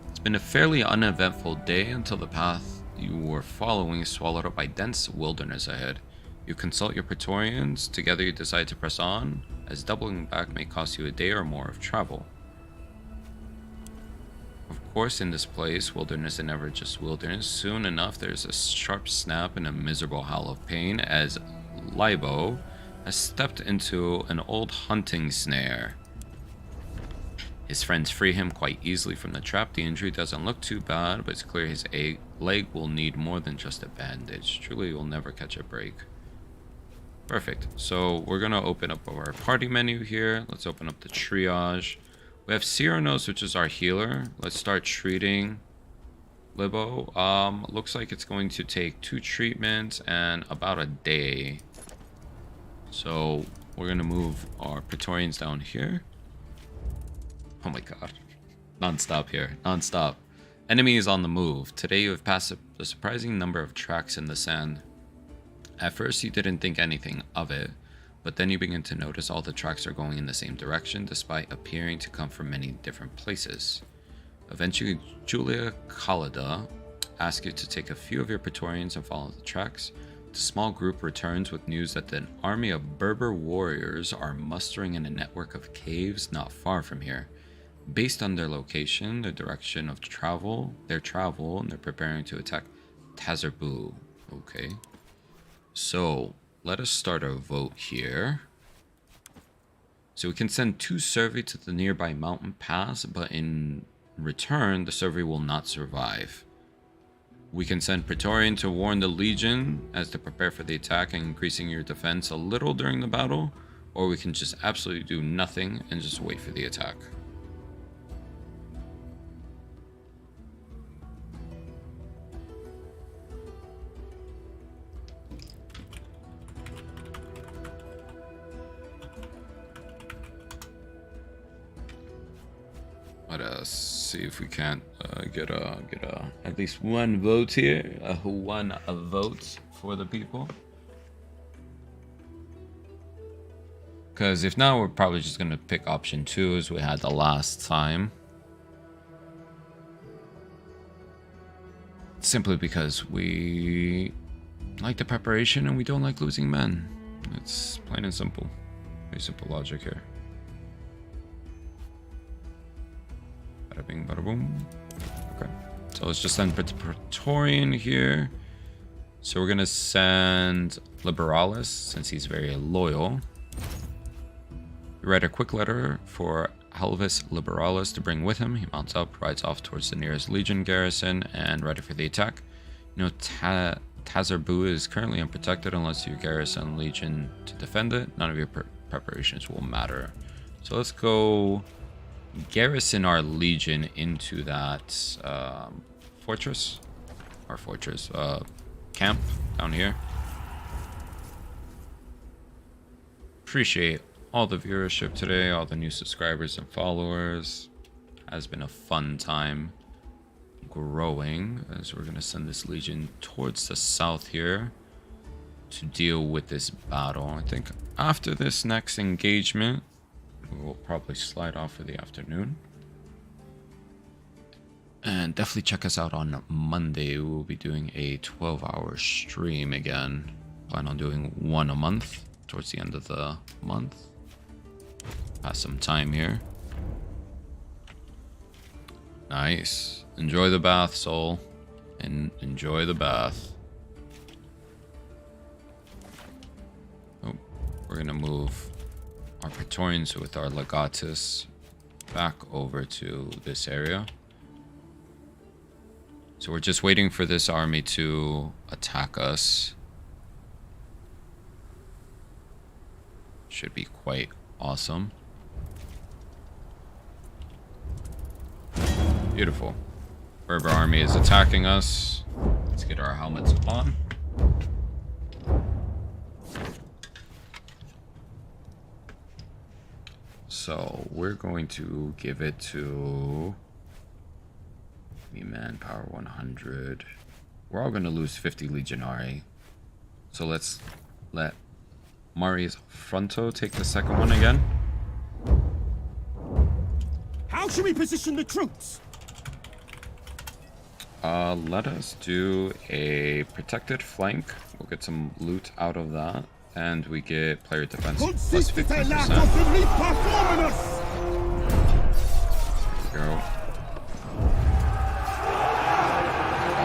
It's been a fairly uneventful day until the path you were following is swallowed up by dense wilderness ahead. You consult your Praetorians. Together you decide to press on, as doubling back may cost you a day or more of travel. Of course, in this place, wilderness is never just wilderness. Soon enough, there's a sharp snap and a miserable howl of pain as Libo has stepped into an old hunting snare. His friends free him quite easily from the trap. The injury doesn't look too bad, but it's clear his leg will need more than just a bandage. Truly, will never catch a break. Perfect. So we're going to open up our party menu here. Let's open up the triage. We have Cyrano, which is our healer. Let's start treating Libo. Looks like it's going to take 2 treatments and about a day. So we're going to move our Praetorians down here. Oh my god. Non-stop here. Non-stop. Enemy is on the move. Today you have passed a surprising number of tracks in the sand. At first you didn't think anything of it, but then you begin to notice all the tracks are going in the same direction despite appearing to come from many different places. Eventually Julia Khalida asks you to take a few of your Praetorians and follow the tracks. The small group returns with news that an army of Berber warriors are mustering in a network of caves not far from here. Based on their location, their direction of travel, and they're preparing to attack Tazarbu. Okay. So, let us start our vote here. So we can send 2 survey to the nearby mountain pass, but in return, the survey will not survive. We can send Praetorian to warn the Legion as to prepare for the attack and increasing your defense a little during the battle, or we can just absolutely do nothing and just wait for the attack. Let us see if we can't get at least one vote here. One vote for the people. Because if not, we're probably just gonna pick option 2 as we had the last time. Simply because we like the preparation and we don't like losing men. It's plain and simple. Very simple logic here. Bada bing, bada boom. Okay. So let's just send Praetorian here. So we're gonna send Liberalis since he's very loyal. We write a quick letter for Helvis Liberalis to bring with him. He mounts up, rides off towards the nearest Legion garrison, and ready for the attack. You know, Tazarbu is currently unprotected unless you garrison Legion to defend it. None of your preparations will matter. So let's go garrison our Legion into that fortress. Our fortress camp down here. Appreciate all the viewership today, all the new subscribers and followers. Has been a fun time growing as we're going to send this Legion towards the south here to deal with this battle. I think after this next engagement, we'll probably slide off for the afternoon. And definitely check us out on Monday. We will be doing a 12-hour stream again. Plan on doing one a month towards the end of the month. Pass some time here. Nice. Enjoy the bath, soul. And enjoy the bath. Oh, we're gonna move our Praetorians with our Legatus back over to this area. So we're just waiting for this army to attack us. Should be quite awesome. Beautiful. Berber army is attacking us. Let's get our helmets on. So we're going to give it to manpower 100. We're all going to lose 50 legionari. So let's let Marius Fronto take the second one again. How should we position the troops? Let us do a protected flank. We'll get some loot out of that. And we get player defense plus 50%. There we go.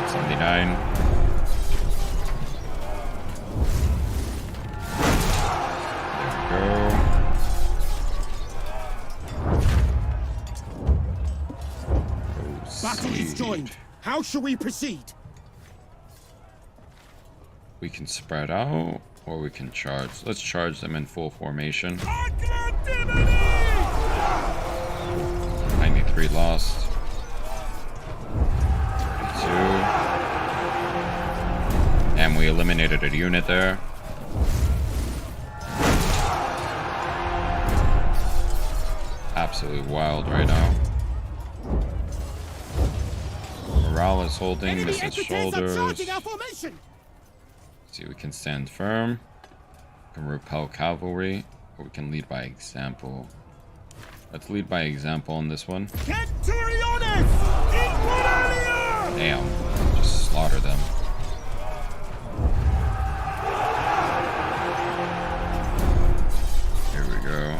79. There we go. disjoined. How shall we proceed? We can spread out, or we can charge. Let's charge them in full formation. 93 lost. 32. And we eliminated a unit there. Absolutely wild right now. Morale is holding, misses shoulders. See, we can stand firm. We can repel cavalry, or we can lead by example. Let's lead by example on this one. Damn, just slaughter them. Here we go.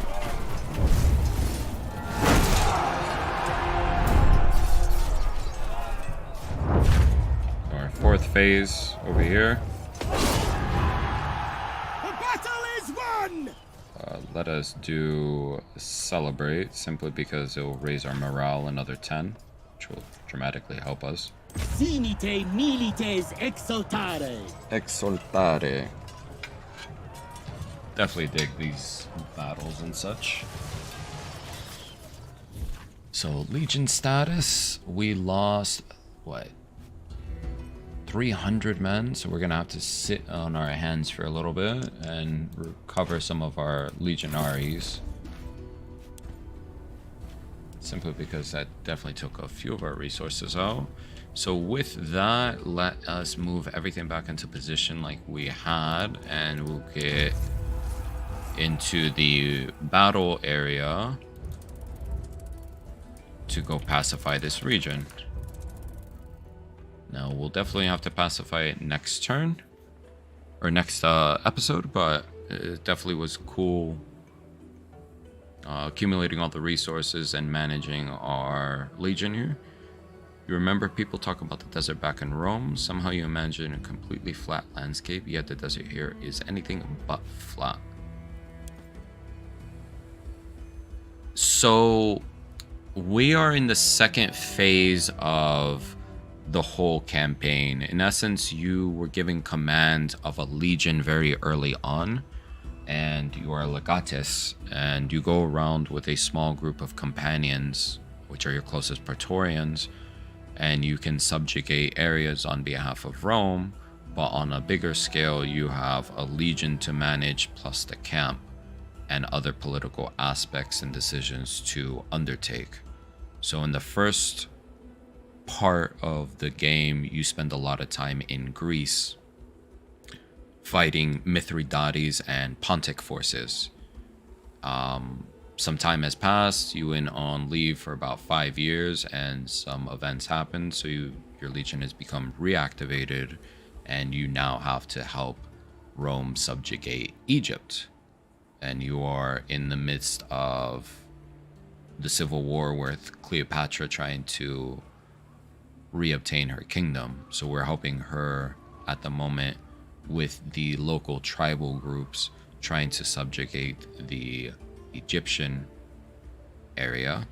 Our fourth phase over here. Let us do celebrate, simply because it will raise our morale another 10, which will dramatically help us. Finite milites exultare. Exultare. Definitely dig these battles and such. So, Legion status, we lost, what? 300 men, so we're gonna have to sit on our hands for a little bit and recover some of our legionaries, simply because that definitely took a few of our resources out. So with that, let us move everything back into position like we had, and we'll get into the battle area to go pacify this region. Now, we'll definitely have to pacify it next turn, or next episode, but it definitely was cool accumulating all the resources and managing our legion here. You remember people talk about the desert back in Rome? Somehow you imagine a completely flat landscape, yet the desert here is anything but flat. So, we are in the second phase of the whole campaign. In essence, you were given command of a legion very early on, and you are legatus, and you go around with a small group of companions, which are your closest praetorians, and you can subjugate areas on behalf of Rome, but on a bigger scale, you have a legion to manage, plus the camp and other political aspects and decisions to undertake. So in the first part of the game, you spend a lot of time in Greece fighting Mithridates and Pontic forces. Some time has passed, you went on leave for about 5 years, and some events happened, so your legion has become reactivated, and you now have to help Rome subjugate Egypt. And you are in the midst of the civil war with Cleopatra trying to reobtain her kingdom. So we're helping her at the moment with the local tribal groups trying to subjugate the Egyptian area.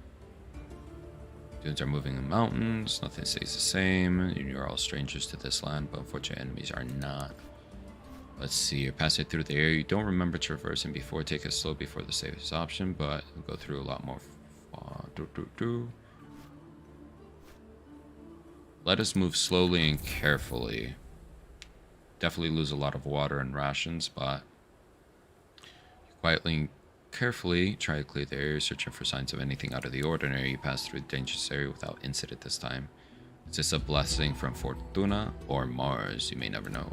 Dudes are moving in mountains, nothing stays the same. You're all strangers to this land, but unfortunately enemies are not. Let's see, you're passing through the area. You don't remember traversing before. Take it slow before the safest option, but we'll go through a lot more. Let us move slowly and carefully. Definitely lose a lot of water and rations, but quietly and carefully try to clear the area, searching for signs of anything out of the ordinary. You pass through the dangerous area without incident this time. Is this a blessing from Fortuna or Mars? You may never know.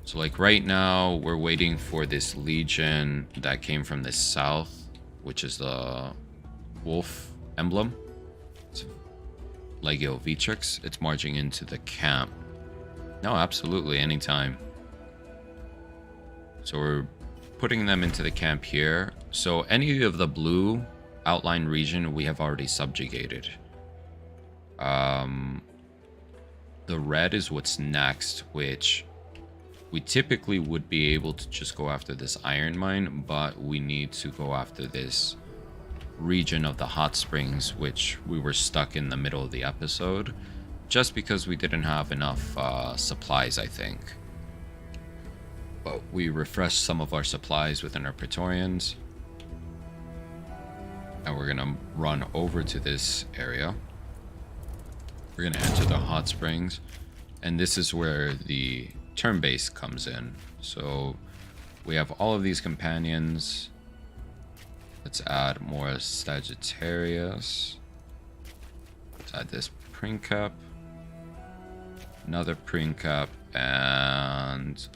So like right now, we're waiting for this legion that came from the south, which is the wolf emblem. It's Legio Vitrix. It's marching into the camp. No, absolutely, anytime. So we're putting them into the camp here. So any of the blue outline region we have already subjugated. The red is what's next, which we typically would be able to just go after this iron mine, but we need to go after this region of the hot springs, which we were stuck in the middle of the episode, just because we didn't have enough supplies, I think. But we refreshed some of our supplies within our Praetorians. And we're gonna run over to this area. We're gonna enter the hot springs. And this is where the turn base comes in. So we have all of these companions. Let's add more Sagittarius. Let's add this Princeps. Another Princeps. And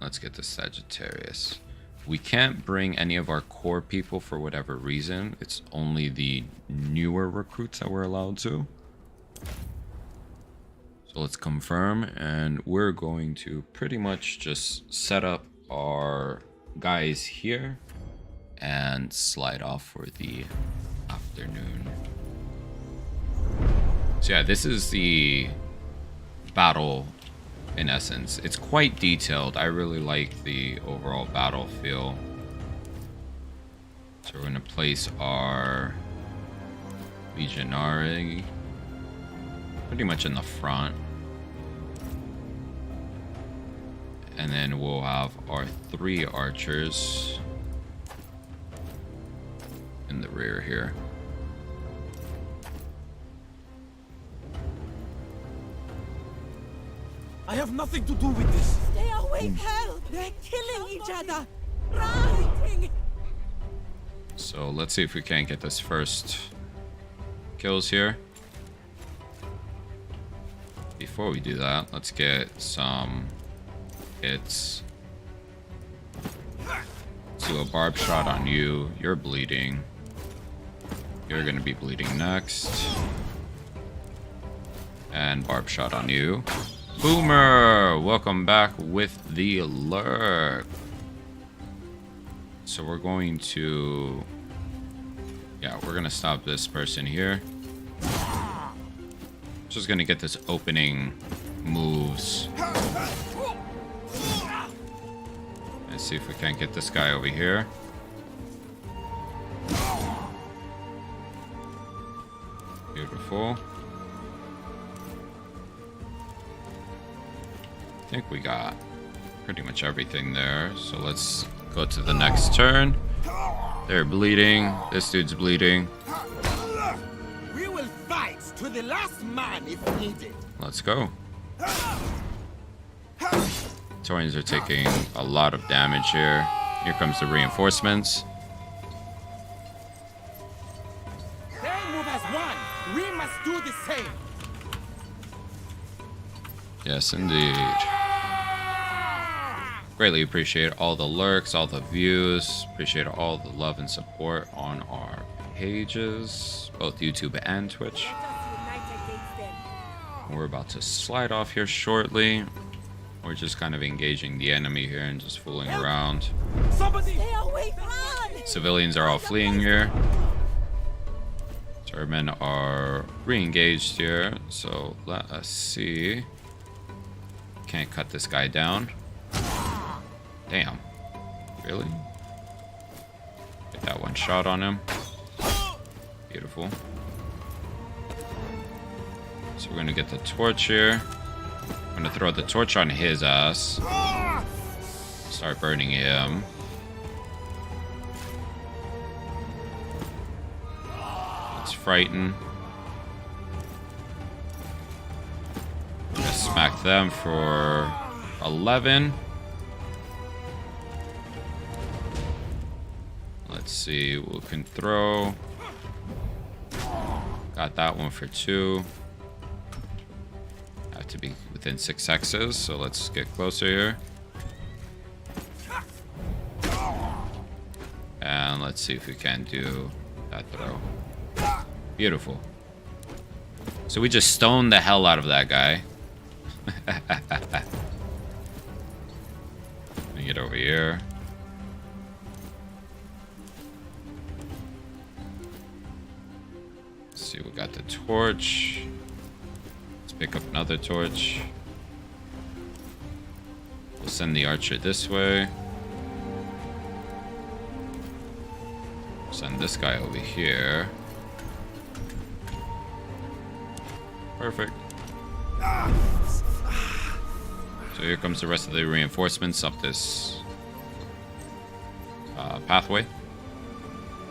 let's get the Sagittarius. We can't bring any of our core people for whatever reason. It's only the newer recruits that we're allowed to. So let's confirm, and we're going to pretty much just set up our guys here and slide off for the afternoon. So yeah, this is the battle in essence. It's quite detailed. I really like the overall battle feel. So we're going to place our Legionari pretty much in the front. And then we'll have our 3 archers in the rear here. I have nothing to do with this. Stay away, hell! They're killing each other! Fighting! So let's see if we can't get this first kills here. Before we do that, let's get some hits. Let's do a barb shot on you. You're bleeding. You're gonna be bleeding next. And barb shot on you. Boomer! Welcome back with the lurk. So we're going to... yeah, we're gonna stop this person here. Just gonna get this opening moves. Let's see if we can't get this guy over here. Beautiful. I think we got pretty much everything there. So let's go to the next turn. They're bleeding. This dude's bleeding. We will fight to the last man if needed. Let's go. Taurians are taking a lot of damage here. Here comes the reinforcements. They move as one. We must do the same. Yes, indeed. Greatly appreciate all the lurks, all the views. Appreciate all the love and support on our pages, both YouTube and Twitch. We're about to slide off here shortly. We're just kind of engaging the enemy here and just fooling around. Somebody! Stay away, run! Civilians are all fleeing here. Turmen are re-engaged here, so let us see. Can't cut this guy down. Damn. Really? Get that one shot on him. Beautiful. So we're gonna get the torch here. I'm gonna throw the torch on his ass. Start burning him. Let's frighten. I'm gonna smack them for 11. Let's see what we can throw. Got that one for 2. Have to be within 6 hexes, so let's get closer here. And let's see if we can do that throw. Beautiful. So we just stoned the hell out of that guy. Let me get over here. Let's see, we got the torch. Let's pick up another torch. We'll send the archer this way. send this guy over here. Perfect. So here comes the rest of the reinforcements up this pathway.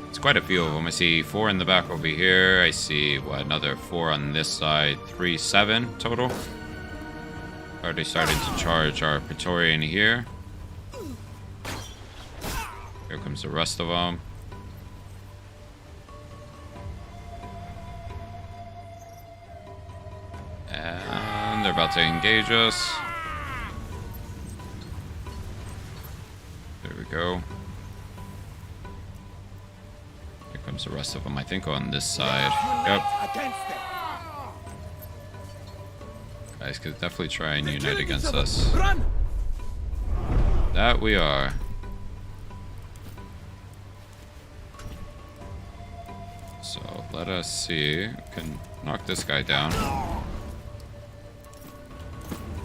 It's quite a few of them. I see 4 in the back over here. I see, what, another 4 on this side. 3, 7 total. Already starting to charge our Praetorian here. Here comes the rest of them. And they're about to engage us. There we go. Here comes the rest of them, I think, on this side. Yep. Guys could definitely try and unite against us. That we are. So let us see. We can knock this guy down.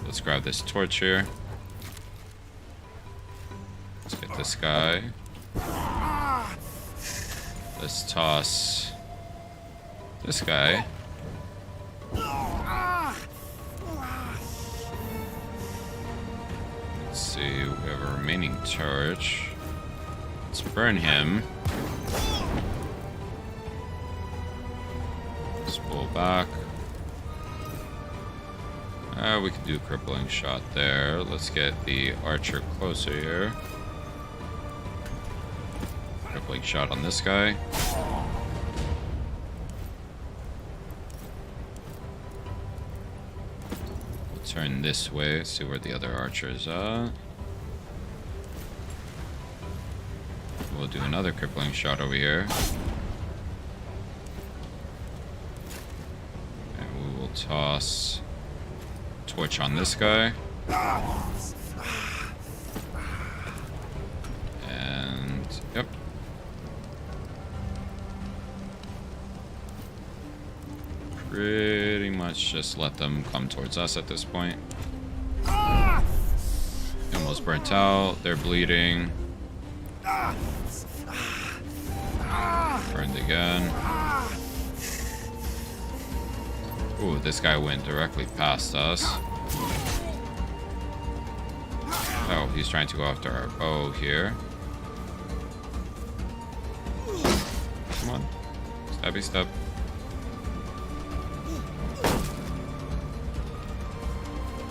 Let's grab this torch here. Let's get this guy. Let's toss this guy. Let's see, we have a remaining torch. Let's burn him. Let's pull back. We could do a crippling shot there. Let's get the archer closer here. Crippling shot on this guy. We'll turn this way, see where the other archers are. We'll do another crippling shot over here. And we will toss torch on this guy. And yep. Pretty much just let them come towards us at this point. Almost burnt out. They're bleeding. Burned again. Ooh, this guy went directly past us. Oh, he's trying to go after our bow here. Come on. Stabby step.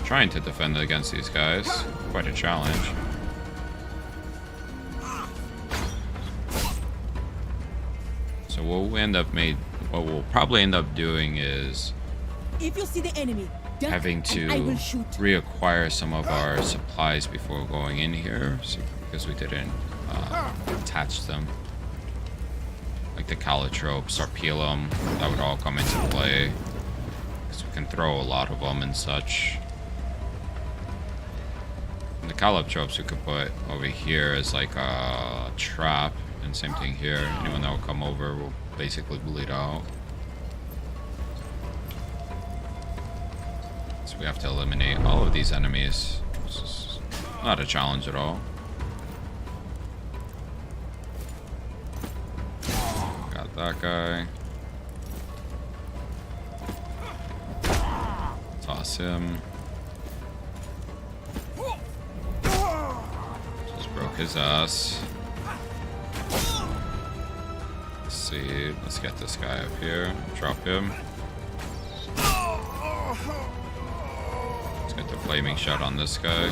Trying to defend against these guys. Quite a challenge. So what we'll probably end up doing is if you see the enemy, having to reacquire some of our supplies before going in here, so, because we didn't attach them. Like the caltrope, sarpelum, that would all come into play. Because we can throw a lot of them and such. And the caltropes we could put over here as like a trap, and same thing here. Anyone that will come over will basically bleed out. We have to eliminate all of these enemies. This is not a challenge at all. Got that guy. Toss him. Just broke his ass. Let's see. Let's get this guy up here. Drop him. Get the flaming shot on this guy.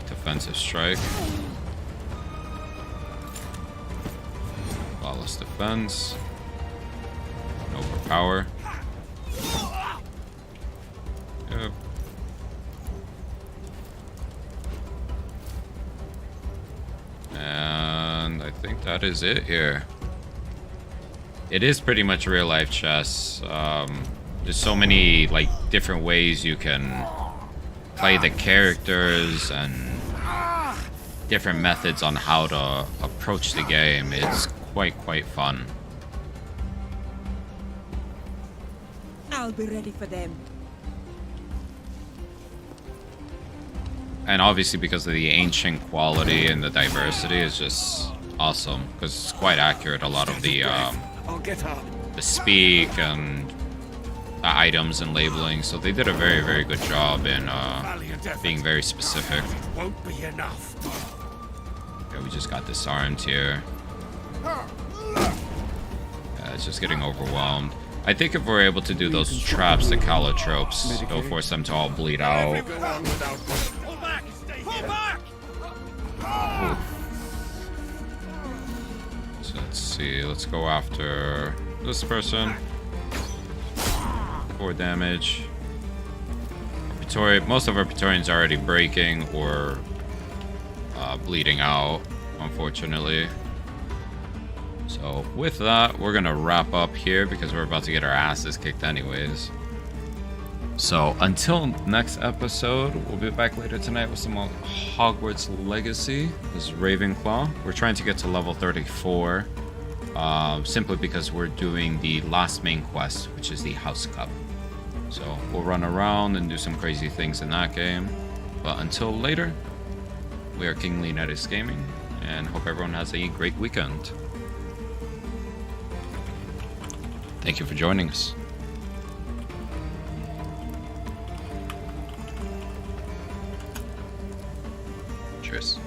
Defensive strike. Flawless defense. Overpower. Yep. And I think that is it here. It is pretty much real life chess. There's so many like different ways you can play the characters and different methods on how to approach the game. It's quite fun. I'll be ready for them. And obviously because of the ancient quality and the diversity is just awesome, because it's quite accurate, a lot of the speak and the items and labeling, so they did a very, very good job in being very specific. Won't be enough. Okay, we just got disarmed here. Yeah, it's just getting overwhelmed. I think if we're able to do those traps, the calotropes, it'll force them to all bleed out. Ooh. So let's see, let's go after this person. 4 damage. Most of our Praetorians are already breaking or bleeding out, unfortunately. So with that, we're gonna wrap up here because we're about to get our asses kicked anyways. So until next episode, we'll be back later tonight with some more Hogwarts Legacy. This is Ravenclaw. We're trying to get to level 34, simply because we're doing the last main quest, which is the House Cup. So we'll run around and do some crazy things in that game. But until later, we are King Leonidas Gaming, and hope everyone has a great weekend. Thank you for joining us. Cheers.